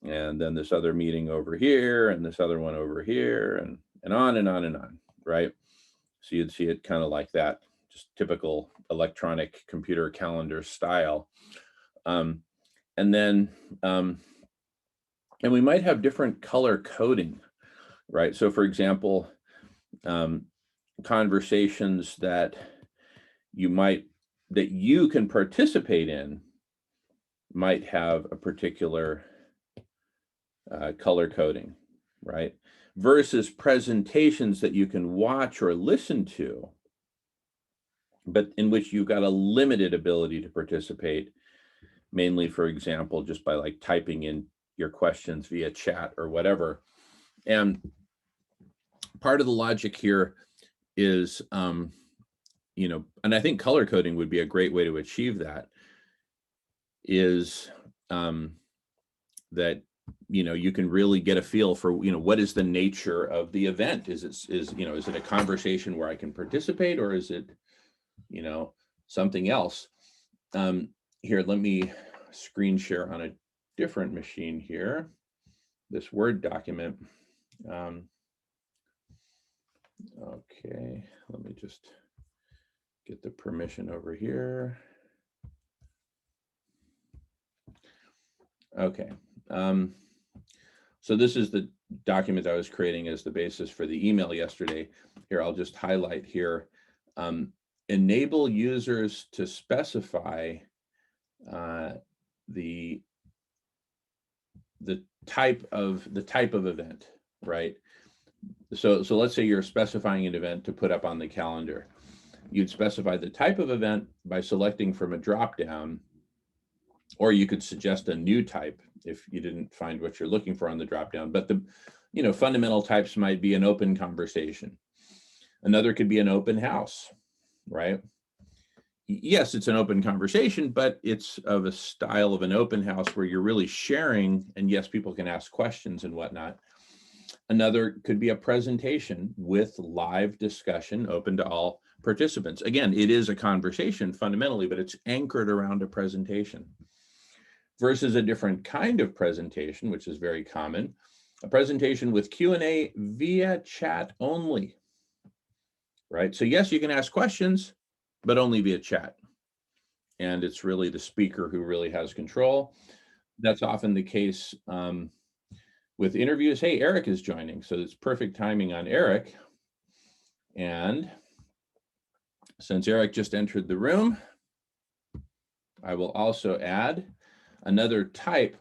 And then this other meeting over here and this other one over here and on and on and on, right? So you'd see it kind of like that, just typical electronic computer calendar style. And then, and we might have different color coding, right? So for example, conversations that you can participate in might have a particular color coding, right? Versus presentations that you can watch or listen to, but in which you've got a limited ability to participate, mainly, for example, just by like typing in your questions via chat or whatever. And part of the logic here is, you know, and I think color coding would be a great way to achieve that, is that, you know, you can really get a feel for, you know, what is the nature of the event? Is it a conversation where I can participate, or is it, you know, something else? Here, let me screen share on a different machine here, this Word document. Okay, let me just get the permission over here. Okay. So this is the document I was creating as the basis for the email yesterday. Here, I'll just highlight here. Enable users to specify the type of event, right? So let's say you're specifying an event to put up on the calendar. You'd specify the type of event by selecting from a drop-down, or you could suggest a new type if you didn't find what you're looking for on the drop-down. But the, you know, fundamental types might be an open conversation. Another could be an open house, right? Yes, it's an open conversation, but it's of a style of an open house where you're really sharing, and yes, people can ask questions and whatnot. Another could be a presentation with live discussion open to all participants. Again, it is a conversation fundamentally, but it's anchored around a presentation. Versus a different kind of presentation, which is very common, a presentation with Q&A via chat only, right? So yes, you can ask questions, but only via chat. And it's really the speaker who really has control. that's often the case with interviews. Hey, Eric is joining, so it's perfect timing on Eric. And since Eric just entered the room, I will also add another type.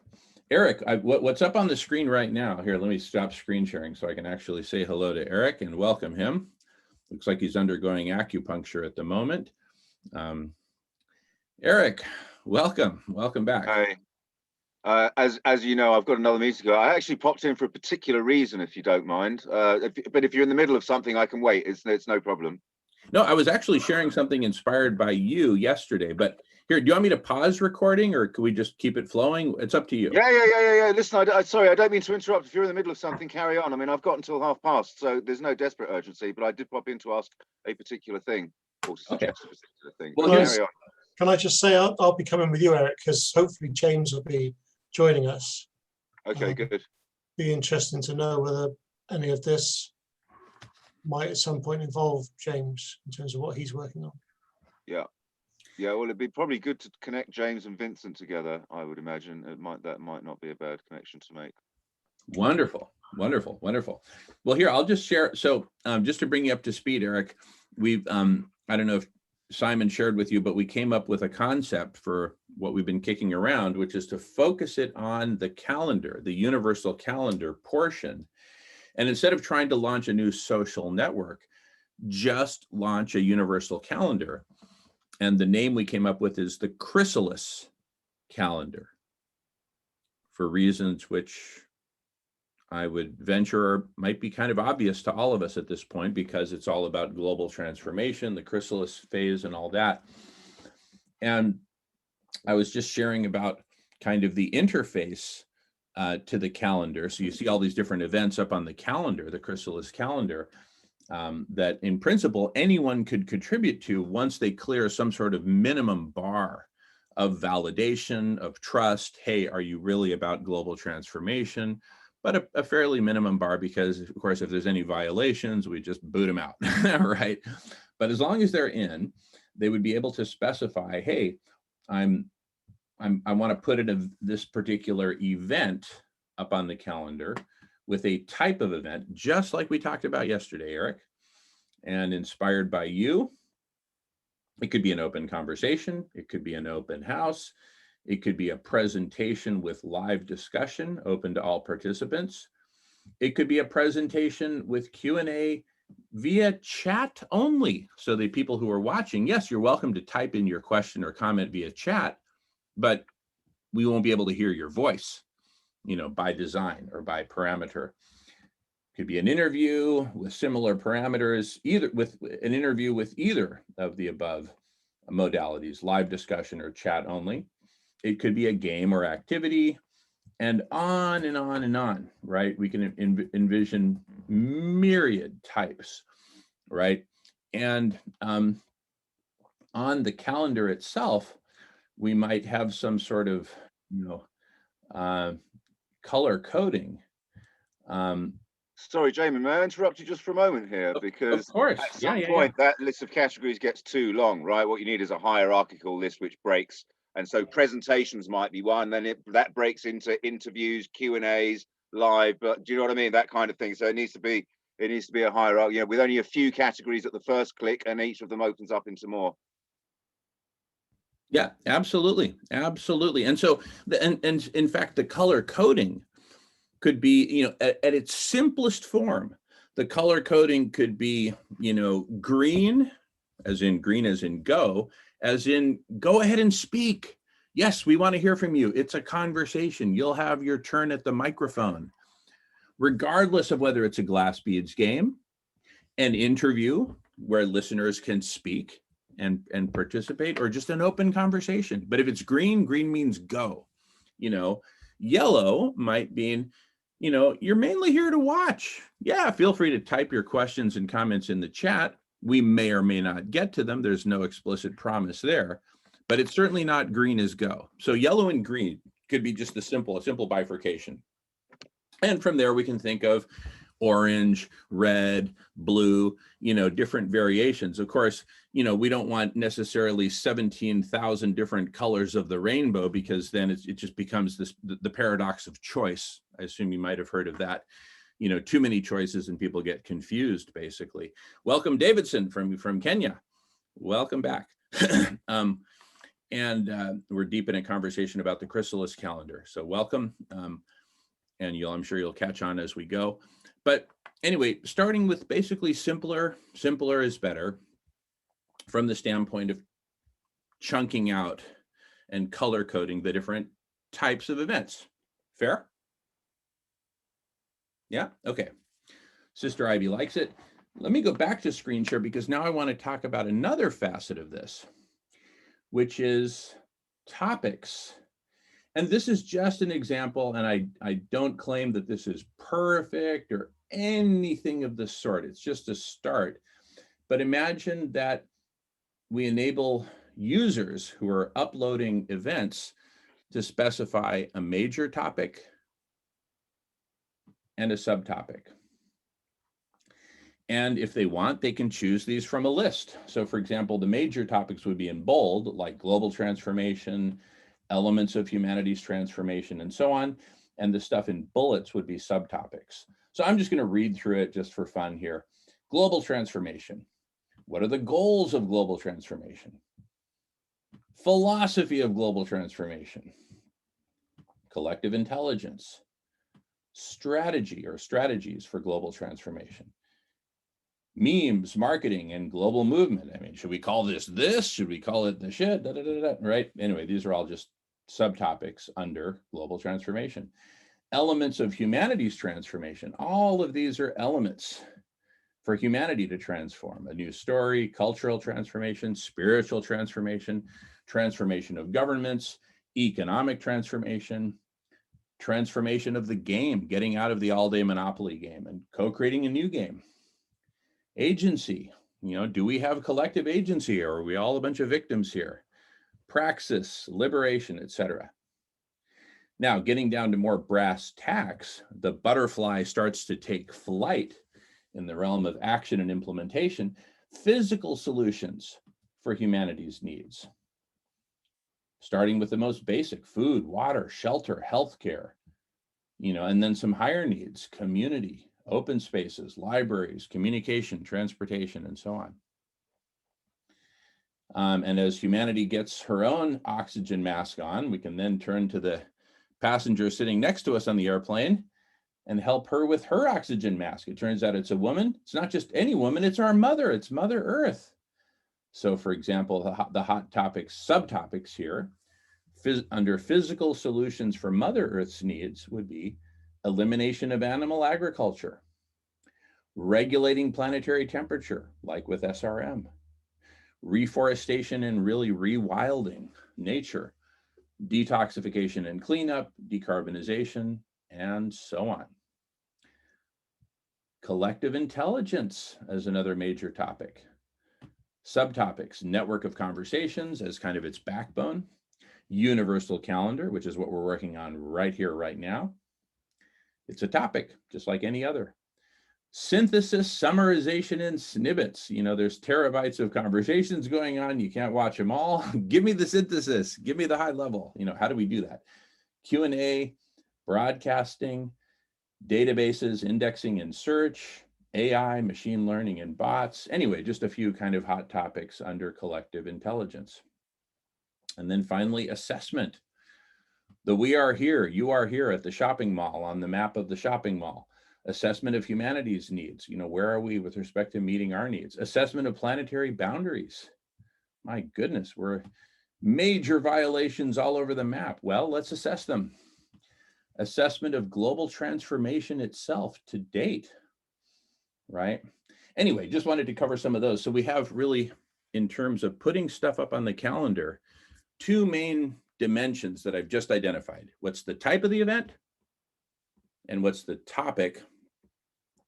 Eric, what's up on the screen right now? Here, let me stop screen sharing so I can actually say hello to Eric and welcome him. Looks like he's undergoing acupuncture at the moment. Eric, welcome back. Hi. As you know, I've got another meeting to go. I actually popped in for a particular reason, if you don't mind. But if you're in the middle of something, I can wait. It's no problem. No, I was actually sharing something inspired by you yesterday, but here, do you want me to pause recording or can we just keep it flowing? It's up to you. Yeah. Listen, sorry, I don't mean to interrupt. If you're in the middle of something, carry on. I mean, I've got until past, so there's no desperate urgency, but I did pop in to ask a particular thing, or to suggest a particular thing. Well, But carry on. Can I just say I'll be coming with you, Eric, because hopefully James will be joining us. Okay, good. Be interesting to know whether any of this might at some point involve James in terms of what he's working on. Yeah, well, it'd be probably good to connect James and Vincent together, I would imagine. That might not be a bad connection to make. Wonderful. Well, here, I'll just share. So just to bring you up to speed, Eric, we've, I don't know if Simon shared with you, but we came up with a concept for what we've been kicking around, which is to focus it on the calendar, the universal calendar portion. And instead of trying to launch a new social network, just launch a universal calendar. And the name we came up with is the Chrysalis calendar, for reasons which I would venture might be kind of obvious to all of us at this point, because it's all about global transformation, the chrysalis phase and all that. And I was just sharing about kind of the interface to the calendar. So you see all these different events up on the calendar, the chrysalis calendar, that in principle, anyone could contribute to once they clear some sort of minimum bar of validation, of trust. Hey, are you really about global transformation? But a fairly minimum bar, because of course, if there's any violations, we just boot them out, right? But as long as they're in, they would be able to specify, hey, I want to put in this particular event up on the calendar with a type of event, just like we talked about yesterday, Eric, and inspired by you. It could be an open conversation. It could be an open house. It could be a presentation with live discussion open to all participants. It could be a presentation with Q&A via chat only. So the people who are watching, yes, you're welcome to type in your question or comment via chat, but we won't be able to hear your voice, by design or by parameter. Could be an interview with similar parameters, either with an interview with either of the above modalities, live discussion or chat only. It could be a game or activity, and on and on and on, right? We can envision myriad types, right? And on the calendar itself, we might have some sort of, color coding. Sorry, Jamie, may I interrupt you just for a moment here? Because of course, at some point that list of categories gets too long, right? What you need is a hierarchical list which breaks. And so presentations might be one, then that breaks into interviews, Q&As, live, but do you know what I mean? That kind of thing. So it needs to be a hierarchy, with only a few categories at the first click, and each of them opens up into more. Yeah, absolutely. And so, and in fact, the color coding could be, at its simplest form, the color coding could be, green as in go, as in go ahead and speak. Yes, we want to hear from you. It's a conversation. You'll have your turn at the microphone, regardless of whether it's a glass beads game, an interview where listeners can speak and participate, or just an open conversation. But if it's green means go. Yellow might mean, you're mainly here to watch. Yeah, feel free to type your questions and comments in the chat. We may or may not get to them. There's no explicit promise there, but it's certainly not green as go. So yellow and green could be just a simple bifurcation. And from there, we can think of orange, red, blue, different variations. Of course, we don't want necessarily 17,000 different colors of the rainbow, because then it just becomes the paradox of choice. I assume you might have heard of that. Too many choices and people get confused, basically. Welcome, Davidson from Kenya. Welcome back. And we're deep in a conversation about the Chrysalis calendar. So welcome. And I'm sure you'll catch on as we go. But anyway, starting with basically simpler is better from the standpoint of chunking out and color coding the different types of events. Fair? Yeah, okay. Sister Ivy likes it. Let me go back to screen share, because now I want to talk about another facet of this, which is topics. And this is just an example, and I don't claim that this is perfect or anything of the sort. It's just a start. But imagine that we enable users who are uploading events to specify a major topic and a subtopic. And if they want, they can choose these from a list. So for example, the major topics would be in bold, like global transformation, elements of humanities transformation, and so on. And the stuff in bullets would be subtopics. So I'm just going to read through it just for fun here. Global transformation. What are the goals of global transformation? Philosophy of global transformation. Collective intelligence. Strategy or strategies for global transformation. Memes, marketing, and global movement. I mean, should we call this? Should we call it the shit? Da, da, da, da, right? Anyway, these are all just subtopics under global transformation. Elements of humanities transformation. All of these are elements for humanity to transform. A new story, cultural transformation, spiritual transformation, transformation of governments, economic transformation, transformation of the game, getting out of the all-day Monopoly game and co-creating a new game. Agency, do we have collective agency, or are we all a bunch of victims here? Praxis, liberation, etc. Now, getting down to more brass tacks, the butterfly starts to take flight in the realm of action and implementation. Physical solutions for humanity's needs, starting with the most basic: food, water, shelter, healthcare, and then some higher needs: community, open spaces, libraries, communication, transportation, and so on. And as humanity gets her own oxygen mask on, we can then turn to the passenger sitting next to us on the airplane and help her with her oxygen mask. It turns out it's a woman. It's not just any woman, it's our mother, it's Mother Earth. So for example, the hot topics, subtopics here, under physical solutions for Mother Earth's needs would be elimination of animal agriculture, regulating planetary temperature, like with SRM, reforestation and really rewilding nature, detoxification and cleanup, decarbonization, and so on. Collective intelligence as another major topic. Subtopics: network of conversations as kind of its backbone, universal calendar, which is what we're working on right here, right now. It's a topic, just like any other. Synthesis, summarization, and snippets. There's terabytes of conversations going on. You can't watch them all. Give me the synthesis. Give me the high level. How do we do that? Q&A, broadcasting, databases, indexing and search, AI, machine learning, and bots. Anyway, just a few kind of hot topics under collective intelligence. And then finally, assessment. The we are here, you are here at the shopping mall on the map of the shopping mall. Assessment of humanities needs. Where are we with respect to meeting our needs? Assessment of planetary boundaries. My goodness, we're major violations all over the map. Well, let's assess them. Assessment of global transformation itself to date, right? Anyway, just wanted to cover some of those. So we have really, in terms of putting stuff up on the calendar, two main dimensions that I've just identified. What's the type of the event? And what's the topic,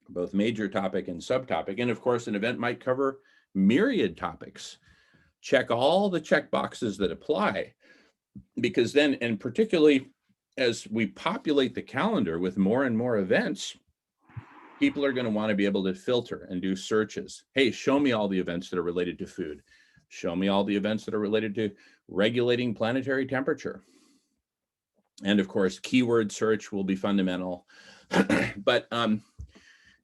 both major topic and subtopic? And of course, an event might cover myriad topics. Check all the check boxes that apply, because then, and particularly as we populate the calendar with more and more events, People are going to want to be able to filter and do searches. Hey, show me all the events that are related to food. Show me all the events that are related to regulating planetary temperature. And of course, keyword search will be fundamental. But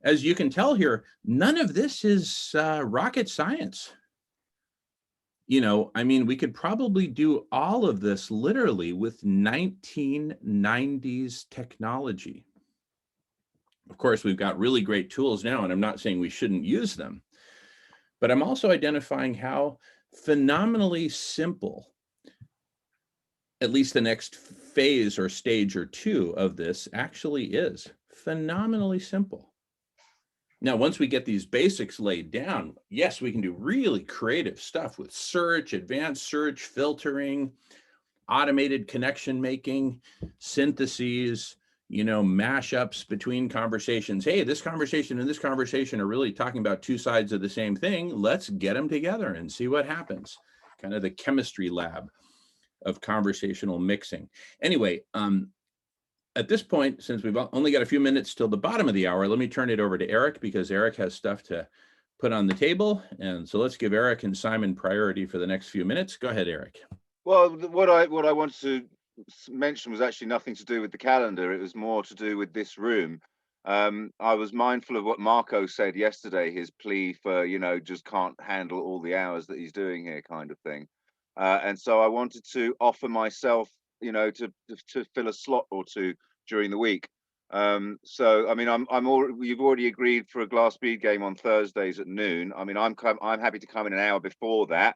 as you can tell here, none of this is rocket science. You know, I mean, we could probably do all of this literally with 1990s technology. Of course, we've got really great tools now, and I'm not saying we shouldn't use them, but I'm also identifying how phenomenally simple, at least the next phase or stage or two of this actually is. Phenomenally simple. Now, once we get these basics laid down, yes, we can do really creative stuff with search, advanced search, filtering, automated connection making, syntheses, you know, mashups between conversations. Hey, this conversation and this conversation are really talking about two sides of the same thing. Let's get them together and see what happens. Kind of the chemistry lab of conversational mixing. Anyway, at this point, since we've only got a few minutes till the bottom of the hour, let me turn it over to Eric, because Eric has stuff to put on the table. And so let's give Eric and Simon priority for the next few minutes. Go ahead, Eric. Well, what I wanted to mention was actually nothing to do with the calendar. It was more to do with this room. I was mindful of what Marco said yesterday, his plea for, you know, just can't handle all the hours that he's doing here kind of thing. And so I wanted to offer myself, you know, to fill a slot or two during the week. So I mean, you've already agreed for a glass bead game on Thursdays at noon. I mean, I'm happy to come in an hour before that.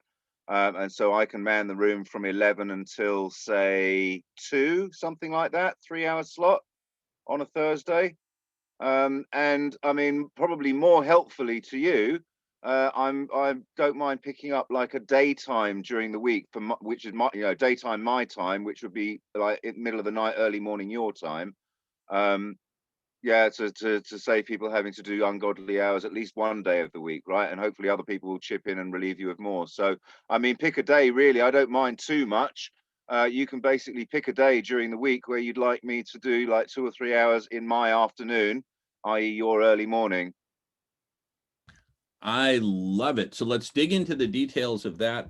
And so I can man the room from 11 until say 2, something like that, 3-hour slot on a Thursday. And I mean, probably more helpfully to you, I don't mind picking up like a daytime during the week which is my, you know, daytime my time, which would be like in the middle of the night, early morning your time. Yeah, to save people having to do ungodly hours at least one day of the week, right? And hopefully other people will chip in and relieve you of more. So I mean, pick a day, really. I don't mind too much. You can basically pick a day during the week where you'd like me to do like 2 or 3 hours in my afternoon, i.e. your early morning. I love it. So let's dig into the details of that.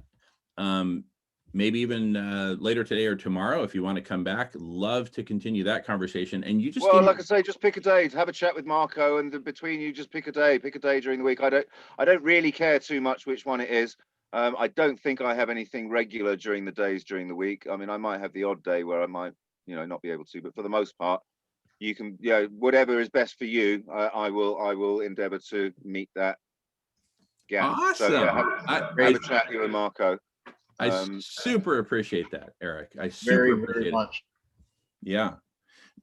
Maybe even later today or tomorrow, if you want to come back. Love to continue that conversation. And you just, well, like I say, just pick a day, have a chat with Marco, and between you, just pick a day during the week. I don't really care too much which one it is. I don't think I have anything regular during the days during the week. I mean, I might have the odd day where I might, you know, not be able to, but for the most part, you can, you know, whatever is best for you, I will endeavor to meet that gap. awesome. So yeah, have a chat with you and Marco. I super appreciate that, Eric. I Very, super appreciate very it. much. Yeah.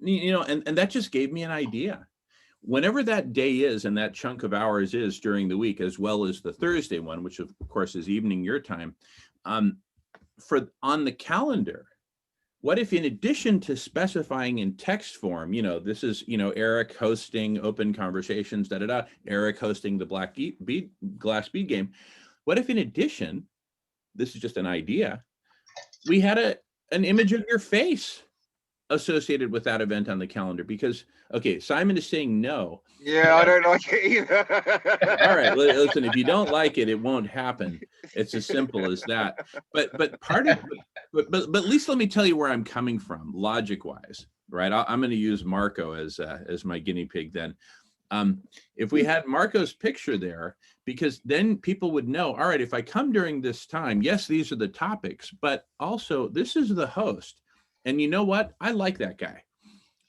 You know, and that just gave me an idea. Whenever that day is and that chunk of hours is during the week, as well as the Thursday one, which of course is evening your time, for on the calendar, what if in addition to specifying in text form, you know, this is, you know, Eric hosting open conversations, Eric hosting the glass bead game. What if in addition, this is just an idea, we had an image of your face associated with that event on the calendar? Because, okay, Simon is saying no. Yeah, I don't like it either. All right, listen, if you don't like it, it won't happen. It's as simple as that. But part of, but at least let me tell you where I'm coming from, logic wise, right? I'm going to use Marco as my guinea pig then. If we had Marco's picture there, because then people would know, all right, if I come during this time, yes, these are the topics, but also this is the host. And you know what? I like that guy.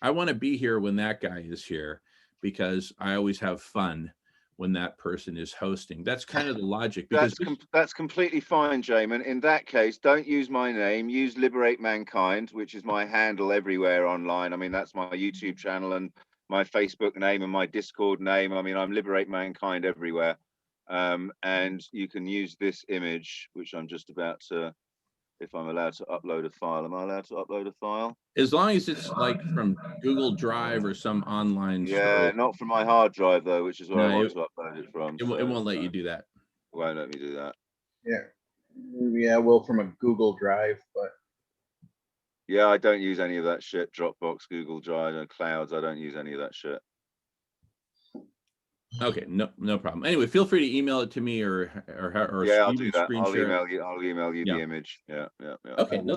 I want to be here when that guy is here, because I always have fun when that person is hosting. That's kind of the logic. Because that's completely fine, Jamin. In that case, don't use my name. Use Liberate Mankind, which is my handle everywhere online. I mean, that's my YouTube channel and my Facebook name and my Discord name. I mean, I'm Liberate Mankind everywhere. And you can use this image, which I'm just about to, if I'm allowed to upload a file. Am I allowed to upload a file? As long as it's like from Google Drive or some online Yeah, storage. not from my hard drive though, which is where I No, want to upload it from. It won't let you do that. It won't let me do that. Yeah, well, from a Google Drive, but Yeah, I don't use any of that shit. Dropbox, Google Drive, and clouds. I don't use any of that shit. Okay, no problem. Anyway, feel free to email it to me or Yeah, I'll even do that. screen share it. I'll email you Yeah. the image. Yeah. Okay, no,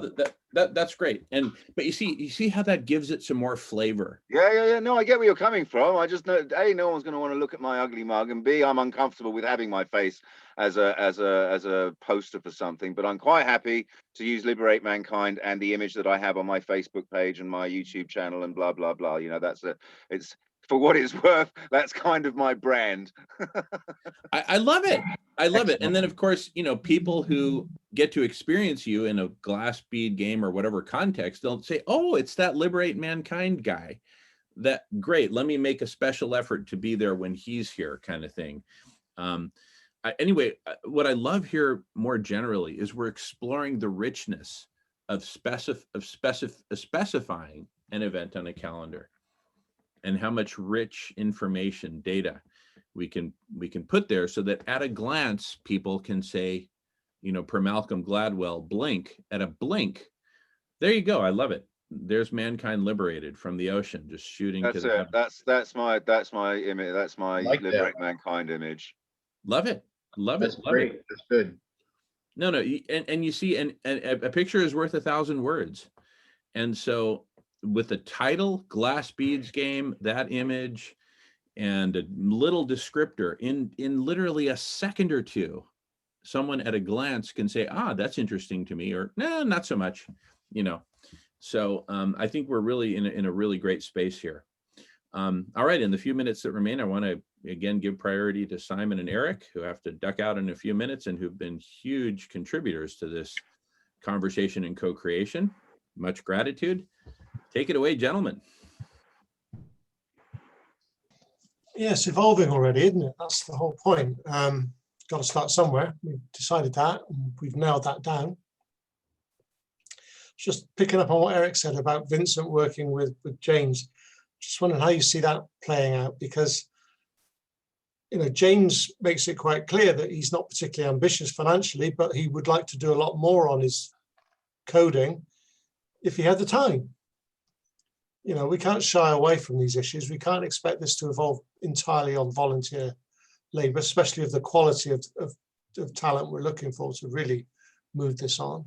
that's great. But you see how that gives it some more flavor. Yeah. No, I get where you're coming from. I just know, A, no one's going to want to look at my ugly mug, and B, I'm uncomfortable with having my face as a poster for something. But I'm quite happy to use Liberate Mankind and the image that I have on my Facebook page and my YouTube channel and blah blah blah. You know, it's for what it's worth. That's kind of my brand. I love it. I love it. And then of course, people who get to experience you in a glass bead game or whatever context, they'll say, oh, it's that Liberate Mankind guy. That great. Let me make a special effort to be there when he's here, kind of thing. Anyway, what I love here more generally is we're exploring the richness of specifying an event on a calendar, and how much rich information, data we can put there, so that at a glance people can say, per Malcolm Gladwell, blink. At a blink, there you go. I love it. There's mankind liberated from the ocean, just shooting That's to the it. That's my image. That's my Like that. Liberate Mankind image. Love it. That's Love great. it. That's good. No, and you see, and a picture is worth 1,000 words. And so with the title, Glass Beads Game, that image, and a little descriptor, in literally a second or two, someone at a glance can say, that's interesting to me, or no, not so much, So I think we're really in a really great space here. All right, in the few minutes that remain, I want to again give priority to Simon and Eric, who have to duck out in a few minutes and who've been huge contributors to this conversation and co-creation. Much gratitude. Take it away, gentlemen. Yes, evolving already, isn't it? That's the whole point. Got to start somewhere. We've decided that, and we've nailed that down. Just picking up on what Eric said about Vincent working with James, just wondering how you see that playing out, because James makes it quite clear that he's not particularly ambitious financially, but he would like to do a lot more on his coding if he had the time. We can't shy away from these issues. We can't expect this to evolve entirely on volunteer labor, especially of the quality of talent we're looking for to really move this on.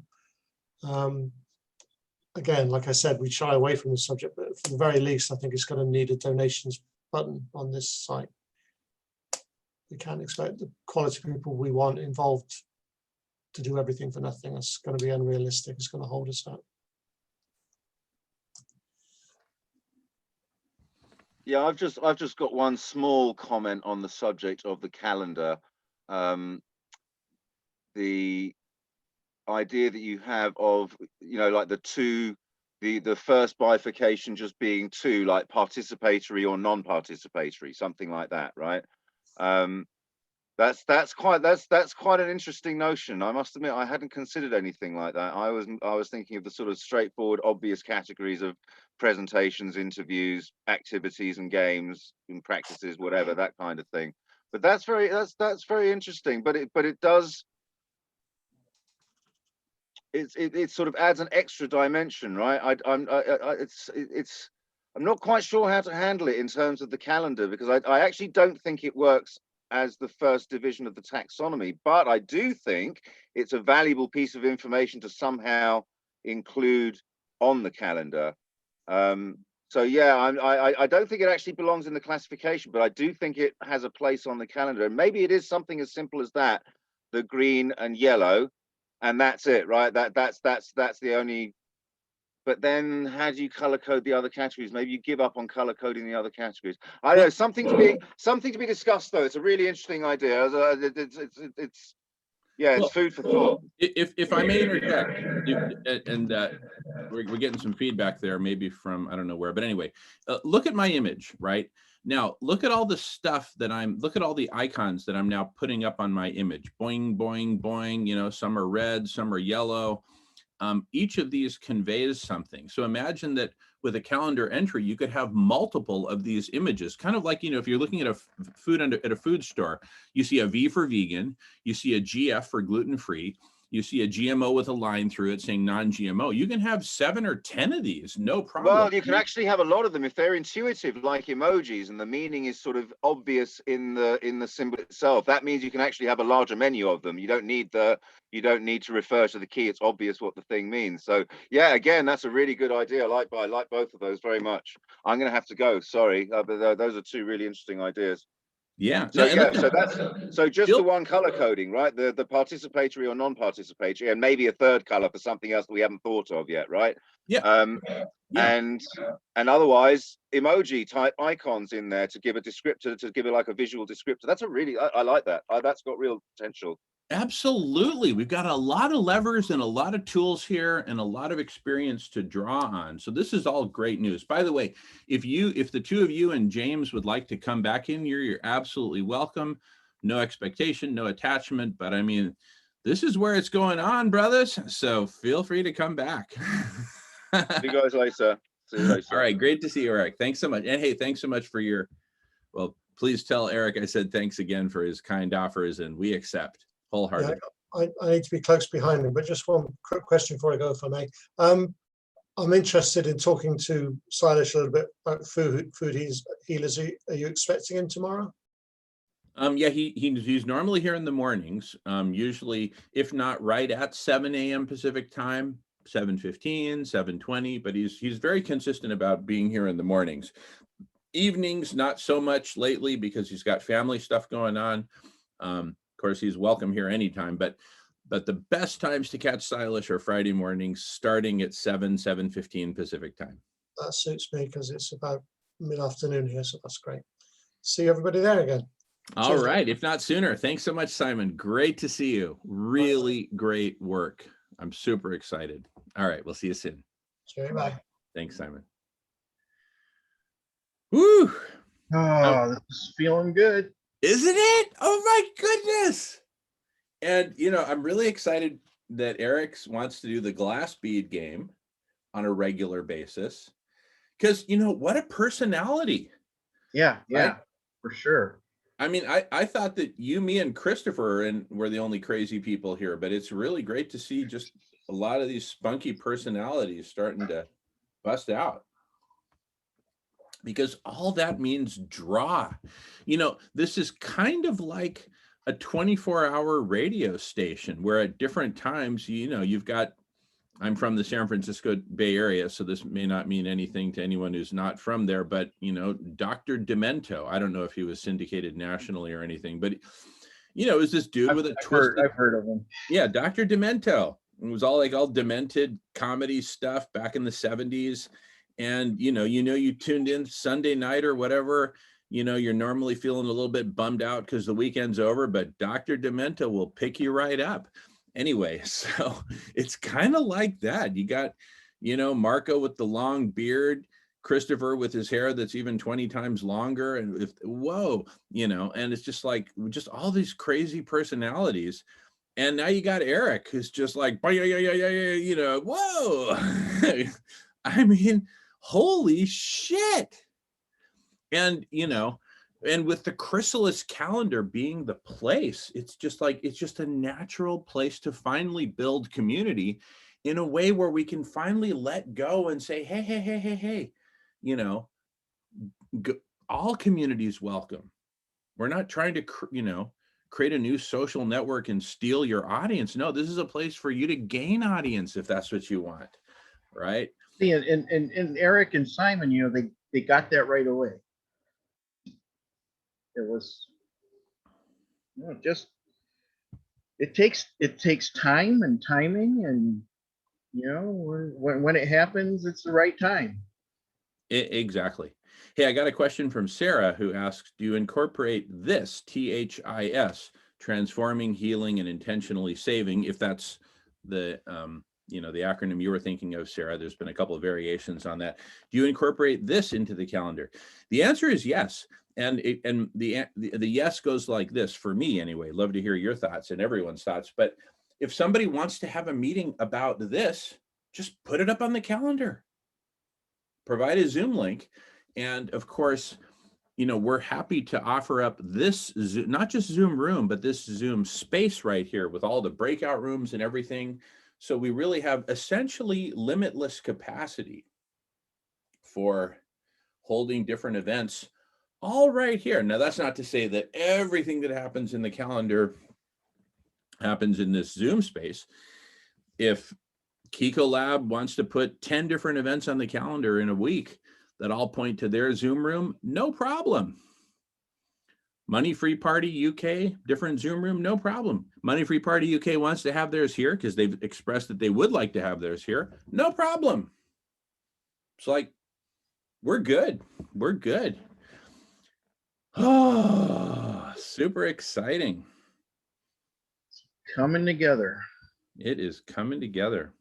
Again, like I said, we shy away from the subject, but for the very least, I think it's going to need a donations button on this site. We can't expect the quality of people we want involved to do everything for nothing. It's going to be unrealistic. It's going to hold us up. Yeah, I've just got one small comment on the subject of the calendar. The idea that you have of, like the first bifurcation just being two, like participatory or non-participatory, something like that, right? That's quite an interesting notion. I must admit, I hadn't considered anything like that. I was thinking of the sort of straightforward, obvious categories of presentations, interviews, activities, and games, and practices, whatever, that kind of thing. But that's very interesting. But it does. It sort of adds an extra dimension, right? I'm not quite sure how to handle it in terms of the calendar, because I actually don't think it works as the first division of the taxonomy, but I do think it's a valuable piece of information to somehow include on the calendar. So yeah, I don't think it actually belongs in the classification, but I do think it has a place on the calendar. And maybe it is something as simple as that, the green and yellow, and that's it, right? That's the only. But then how do you color code the other categories? Maybe you give up on color coding the other categories. I don't know, something to be discussed though. It's a really interesting idea. It's food for thought. If I may interject, and we're getting some feedback there, maybe from I don't know where, but anyway, look at my image right now. Look at all the stuff that look at all the icons that I'm now putting up on my image. Boing, boing, boing. Some are red, some are yellow. Each of these conveys something. So imagine that with a calendar entry, you could have multiple of these images, kind of like, if you're looking at a food at a food store, you see a V for vegan, you see a GF for gluten-free, you see a GMO with a line through it saying non-GMO. You can have 7 or 10 of these, no problem. Well, you can actually have a lot of them if they're intuitive, like emojis, and the meaning is sort of obvious in the symbol itself. That means you can actually have a larger menu of them. You don't need to refer to the key. It's obvious what the thing means. So yeah, again, that's a really good idea. I like both of those very much. I'm going to have to go. Sorry, but those are 2 really interesting ideas. Yeah. So No, yeah, so just the one color coding, right? The participatory or non-participatory, and maybe a third color for something else that we haven't thought of yet, right? Yeah. Yeah. And otherwise emoji type icons in there to give a descriptor, to give it like a visual descriptor. That's a really, I like that. That's got real potential. Absolutely. We've got a lot of levers and a lot of tools here and a lot of experience to draw on. So this is all great news. By the way, if the 2 of you and James would like to come back in here, you're absolutely welcome. No expectation, no attachment, but I mean, this is where it's going on, brothers. So feel free to come back. See you guys later. See you later. All right. Great to see you, Eric. Thanks so much. And hey, thanks so much for well, please tell Eric I said thanks again for his kind offers, and we accept wholeheartedly. Yeah, I need to be close behind him, but just one quick question before I go, if I may. I'm interested in talking to Silas a little bit about food healers. Are you expecting him tomorrow? Yeah, he's normally here in the mornings, usually, if not right at 7 a.m. Pacific time, 7:15, 7:20, but he's very consistent about being here in the mornings. Evenings, not so much lately because he's got family stuff going on. Of course, he's welcome here anytime, but the best times to catch Silas are Friday mornings, starting at 7:15 Pacific time. That suits me because it's about mid-afternoon here, so that's great. See everybody there again. All Cheers. right, if not sooner. Thanks so much, Simon. Great to see you. Really great work. I'm super excited. All right, we'll see you soon. Cheers, bye. Thanks, Simon. Woo! Oh, this is feeling good. Isn't it? Oh my goodness. And I'm really excited that Eric wants to do the glass bead game on a regular basis. Because what a personality. Yeah, right? for sure. I mean, I thought that you, me, and Christopher were the only crazy people here, but it's really great to see just a lot of these spunky personalities starting to bust out. Because all that means draw. This is kind of like a 24-hour radio station where at different times, you've got, I'm from the San Francisco Bay Area, so this may not mean anything to anyone who's not from there, but, Dr. Demento, I don't know if he was syndicated nationally or anything, but, it was this dude with a twisted. I've heard of him. Yeah, Dr. Demento. It was all demented comedy stuff back in the 70s. And, you tuned in Sunday night or whatever, you're normally feeling a little bit bummed out because the weekend's over, but Dr. Demento will pick you right up. Anyway, so it's kind of like that. You got, Marco with the long beard, Christopher with his hair that's even 20 times longer. And and it's just like, just all these crazy personalities. And now you got Eric, who's just like, whoa. I mean, holy shit. And, and with the Chrysalis calendar being the place, it's just a natural place to finally build community in a way where we can finally let go and say, hey, all communities welcome. We're not trying to, create a new social network and steal your audience. No, this is a place for you to gain audience if that's what you want, right? See, and Eric and Simon, they got that right away. It was, it takes time and timing, and when it happens, it's the right time. Exactly. Hey, I got a question from Sarah who asks, do you incorporate this THIS, transforming, healing, and intentionally saving? If that's the the acronym you were thinking of, Sarah, there's been a couple of variations on that. Do you incorporate this into the calendar? The answer is yes. And the yes goes like this for me anyway. Love to hear your thoughts and everyone's thoughts. But if somebody wants to have a meeting about this, just put it up on the calendar. Provide a Zoom link. And of course, we're happy to offer up this, not just Zoom room, but this Zoom space right here with all the breakout rooms and everything. So we really have essentially limitless capacity for holding different events all right here. Now, that's not to say that everything that happens in the calendar happens in this Zoom space. If Kiko Lab wants to put 10 different events on the calendar in a week that all point to their Zoom room, no problem. Money Free Party UK, different Zoom room, no problem. Money Free Party UK wants to have theirs here because they've expressed that they would like to have theirs here, no problem. It's like, we're good. We're good. Oh, super exciting. Coming together. It is coming together.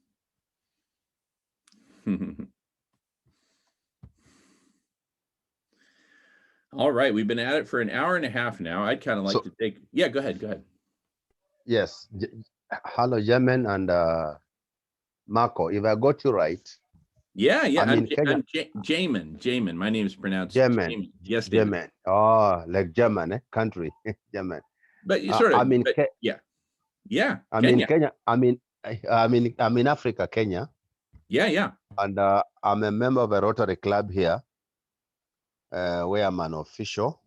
All right, we've been at it for an hour and a half now. I'd kind of like to take, yeah, go ahead. Yes. Hello, Yemen and Marco. If I got you right. Yeah, I'm Jamin. My name is pronounced Yemen. Yes, David. Yemen. Oh, like German, country, Yemen. But you sort of, I'm in yeah. I'm in Kenya. I'm in Africa, Kenya. Yeah. And I'm a member of a Rotary Club here, where I'm an official.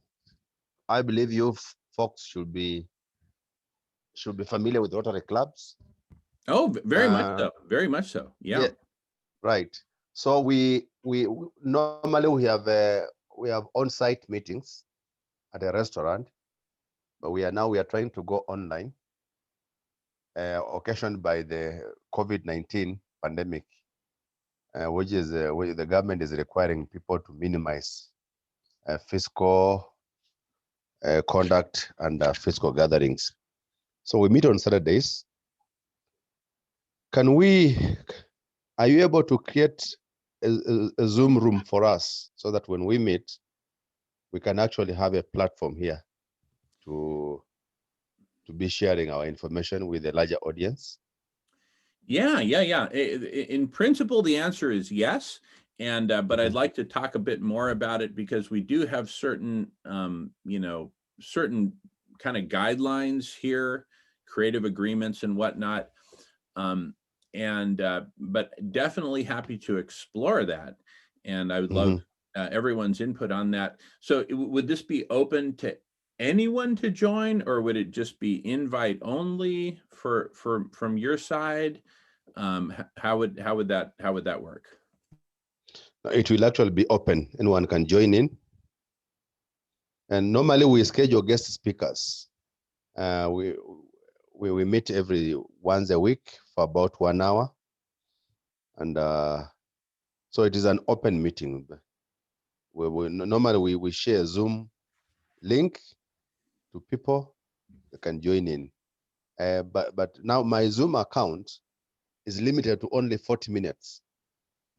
I believe you folks should be familiar with Rotary clubs. Oh, very much so. Very much so. Yeah. Right. So we normally we have on-site meetings at a restaurant, but we are trying to go online, occasioned by the COVID-19 pandemic, which the government is requiring people to minimize physical conduct and physical gatherings. So we meet on Saturdays. Are you able to create a Zoom room for us so that when we meet, we can actually have a platform here to be sharing our information with a larger audience? Yeah. In principle, the answer is yes. And but I'd like to talk a bit more about it because we do have certain certain kind of guidelines here, creative agreements and whatnot. But definitely happy to explore that. And I would love everyone's input on that. So would this be open to anyone to join, or would it just be invite only from your side? How would that work? It will actually be open. Anyone can join in. And normally we schedule guest speakers. We meet once a week for about 1 hour. And so it is an open meeting. Normally we share a Zoom link to people that can join in. But now my Zoom account is limited to only 40 minutes.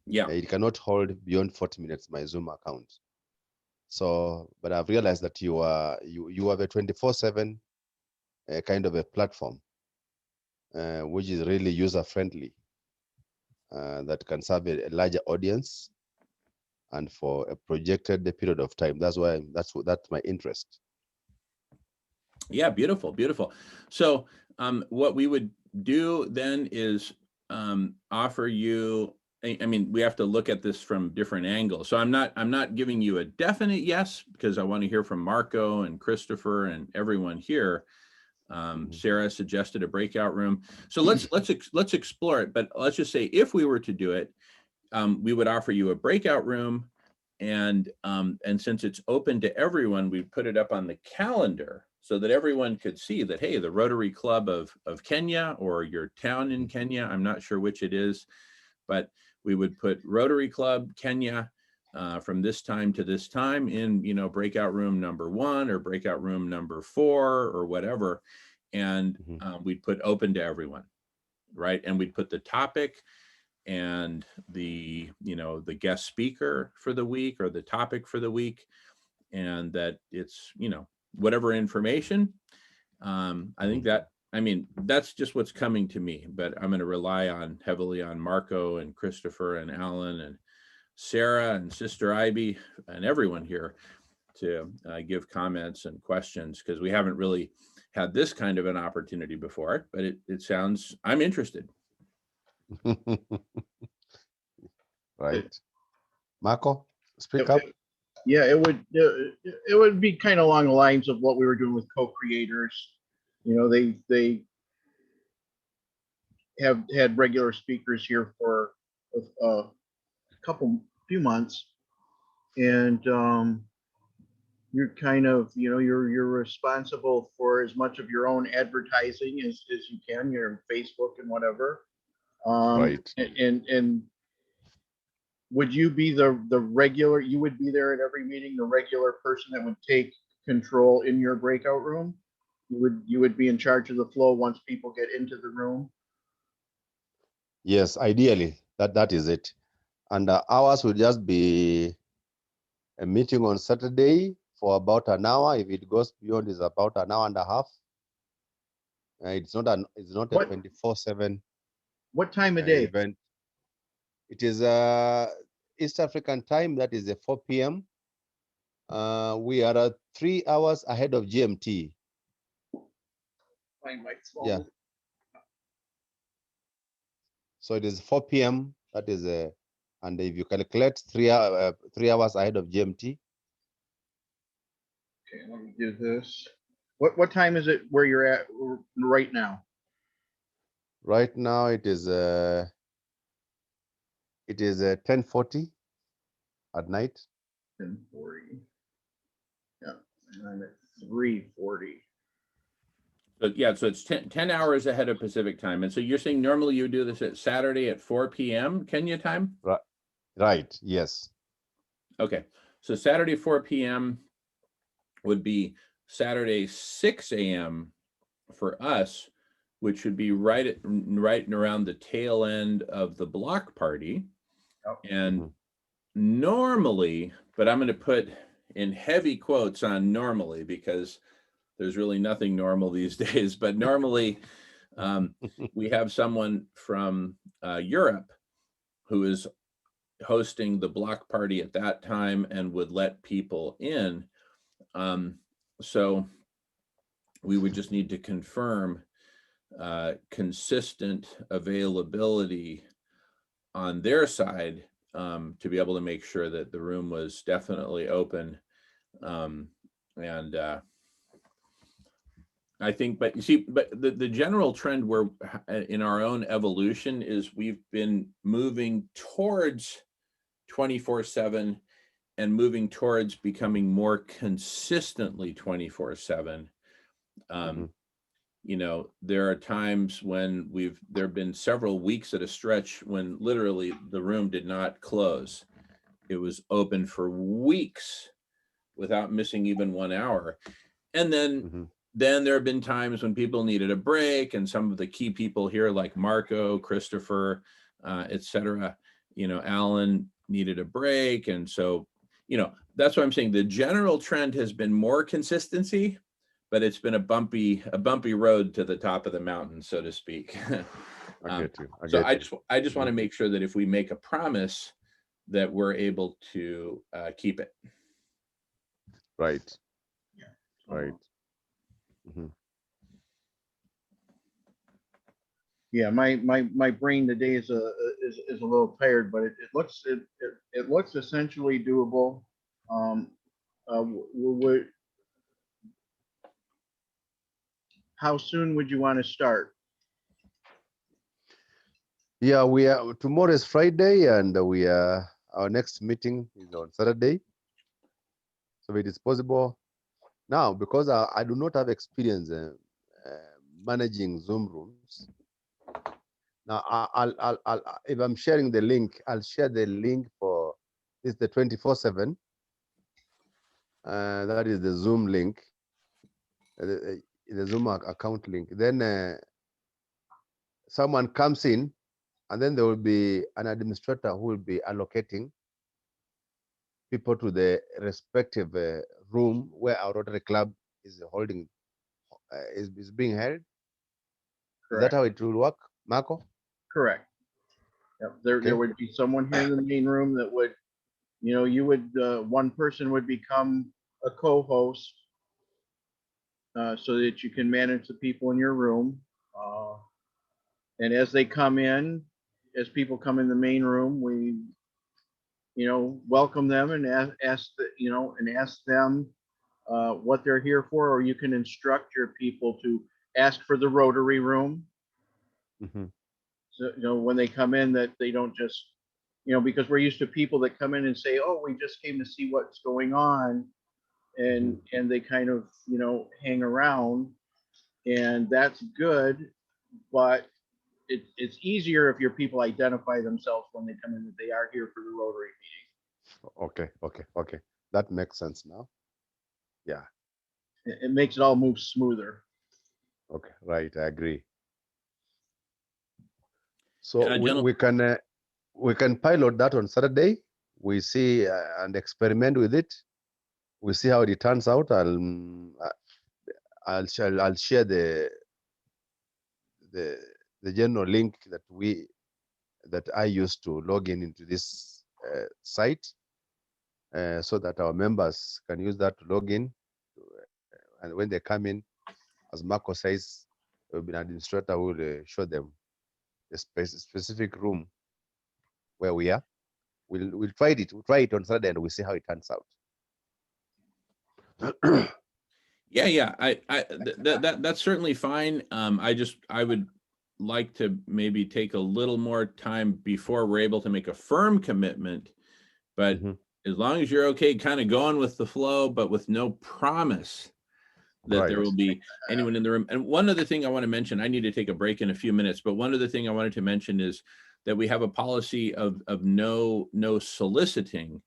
Yeah. It cannot hold beyond 40 minutes, my Zoom account. So, but I've realized that you have a 24/7 kind of a platform, which is really user-friendly, that can serve a larger audience and for a projected period of time. That's my interest. Yeah, beautiful. So what we would do then is offer you, I mean, we have to look at this from different angles. So I'm not giving you a definite yes, because I want to hear from Marco and Christopher and everyone here. Sarah suggested a breakout room. So let's explore it. But let's just say if we were to do it, we would offer you a breakout room, and since it's open to everyone, we put it up on the calendar so that everyone could see that, hey, the Rotary Club of Kenya, or your town in Kenya, I'm not sure which it is, but we would put Rotary Club Kenya from this time to this time in, breakout room number 1 or breakout room number 4 or whatever. And we'd put open to everyone, right? And we'd put the topic and the guest speaker for the week, or the topic for the week, and that it's, whatever information. I think that's just what's coming to me, but I'm going to rely heavily on Marco and Christopher and Alan and Sarah and Sister Ivy and everyone here to give comments and questions, because we haven't really had this kind of an opportunity before, but it sounds, I'm interested. Right. Marco, speak up. Yeah, it would be kind of along the lines of what we were doing with co-creators. You know, they have had regular speakers here for a few months, and you're kind of, you know, you're responsible for as much of your own advertising as you can, your Facebook and whatever. Right. And would you be the regular, you would be there at every meeting, the regular person that would take control in your breakout room? You would be in charge of the flow once people get into the room? Yes, ideally, that is it. And ours will just be a meeting on Saturday for about an hour. If it goes beyond, is about an hour and a half. It's not a What- 24/7 What time of day? event. It is East African time. That is 4 p.m. We are 3 hours ahead of GMT. Find my phone. Yeah. So it is 4 p.m. That is and if you calculate 3 hours ahead of GMT. Okay, let me do this. What time is it where you're at right now? Right now it is 10:40 at night. 10:40. Yeah, and I'm at 3:40. But yeah, so it's 10 hours ahead of Pacific time. And so you're saying normally you do this at Saturday at 4 p.m. Kenya time? Right. Yes. Okay. So Saturday 4 p.m. would be Saturday 6 a.m. for us, which would be right around the tail end of the block party. Yep. And Mhm. normally, but I'm going to put in heavy quotes on normally, because there's really nothing normal these days, but normally we have someone from Europe who is hosting the block party at that time and would let people in. So we would just need to confirm consistent availability on their side to be able to make sure that the room was definitely open. And I think, but you see, but the general trend where in our own evolution is we've been moving towards 24/7 and moving towards becoming more consistently 24/7. Mhm. You know, there are times when there have been several weeks at a stretch when literally the room did not close. It was open for weeks without missing even 1 hour. And then Mhm. there have been times when people needed a break, and some of the key people here, like Marco, Christopher, et cetera, you know, Alan needed a break. And so, you know, that's what I'm saying. The general trend has been more consistency, but it's been a bumpy road to the top of the mountain, so to speak. I get you. So I just want to Mhm. make sure that if we make a promise that we're able to keep it. Right. Yeah. Right. Mhm. Yeah, my brain today is a little tired, but it looks essentially doable. How soon would you want to start? Yeah, we are tomorrow is Friday, and our next meeting is on Saturday. So it is possible now, because I do not have experience managing Zoom rooms. Now, I'll if I'm sharing the link, I'll share the link for this the 24/7. That is the Zoom link, the Zoom account link. Then someone comes in, and then there will be an administrator who will be allocating people to the respective room where our Rotary Club is holding, is being held. Is that Correct. how it will work, Marco? Correct. Yep. There Okay. would be someone here in the main room that would, you know, you would one person would become a co-host so that you can manage the people in your room. And as they come in, as people come in the main room, we, welcome them and ask them what they're here for, or you can instruct your people to ask for the Rotary room. Mhm. So, when they come in, that they don't just, because we're used to people that come in and say, oh, we just came to see what's going on. And they kind of, hang around, and that's good. But it's easier if your people identify themselves when they come in, that they are here for the Rotary meeting. Okay. That makes sense now. Yeah. It makes it all move smoother. Okay. Right. I agree. So Gentlemen, we can pilot that on Saturday. We see and experiment with it. We see how it turns out. I'll share the general link that I use to log into this site, so that our members can use that to log in. And when they come in, as Marco says, there will be an administrator who will show them the specific room where we are. We'll try it. We'll try it on Saturday, and we'll see how it turns out. yeah. That's certainly fine. I would like to maybe take a little more time before we're able to make a firm commitment, but as long as you're okay kind of going with the flow, but with no promise that there will be anyone in the room. And one other thing I want to mention, I need to take a break in a few minutes, but one other thing I wanted to mention is that we have a policy of no soliciting,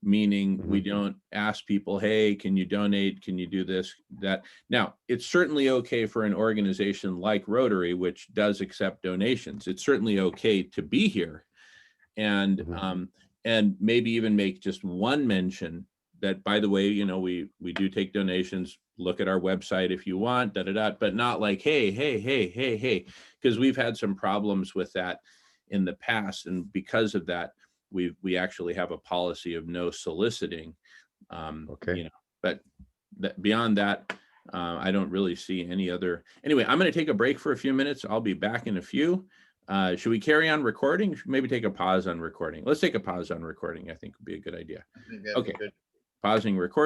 meaning we don't ask people, hey, can you donate? Can you do this, that? Now, it's certainly okay for an organization like Rotary, which does accept donations. It's certainly okay to be here and maybe even make just one mention that, by the way, we do take donations. Look at our website if you want, but not like, hey, because we've had some problems with that in the past. And because of that, we actually have a policy of no soliciting. But beyond that, I don't really see any other. Anyway, I'm going to take a break for a few minutes. I'll be back in a few. Should we carry on recording? Maybe take a pause on recording. Let's take a pause on recording. I think would be a good idea. Okay. Pausing recording.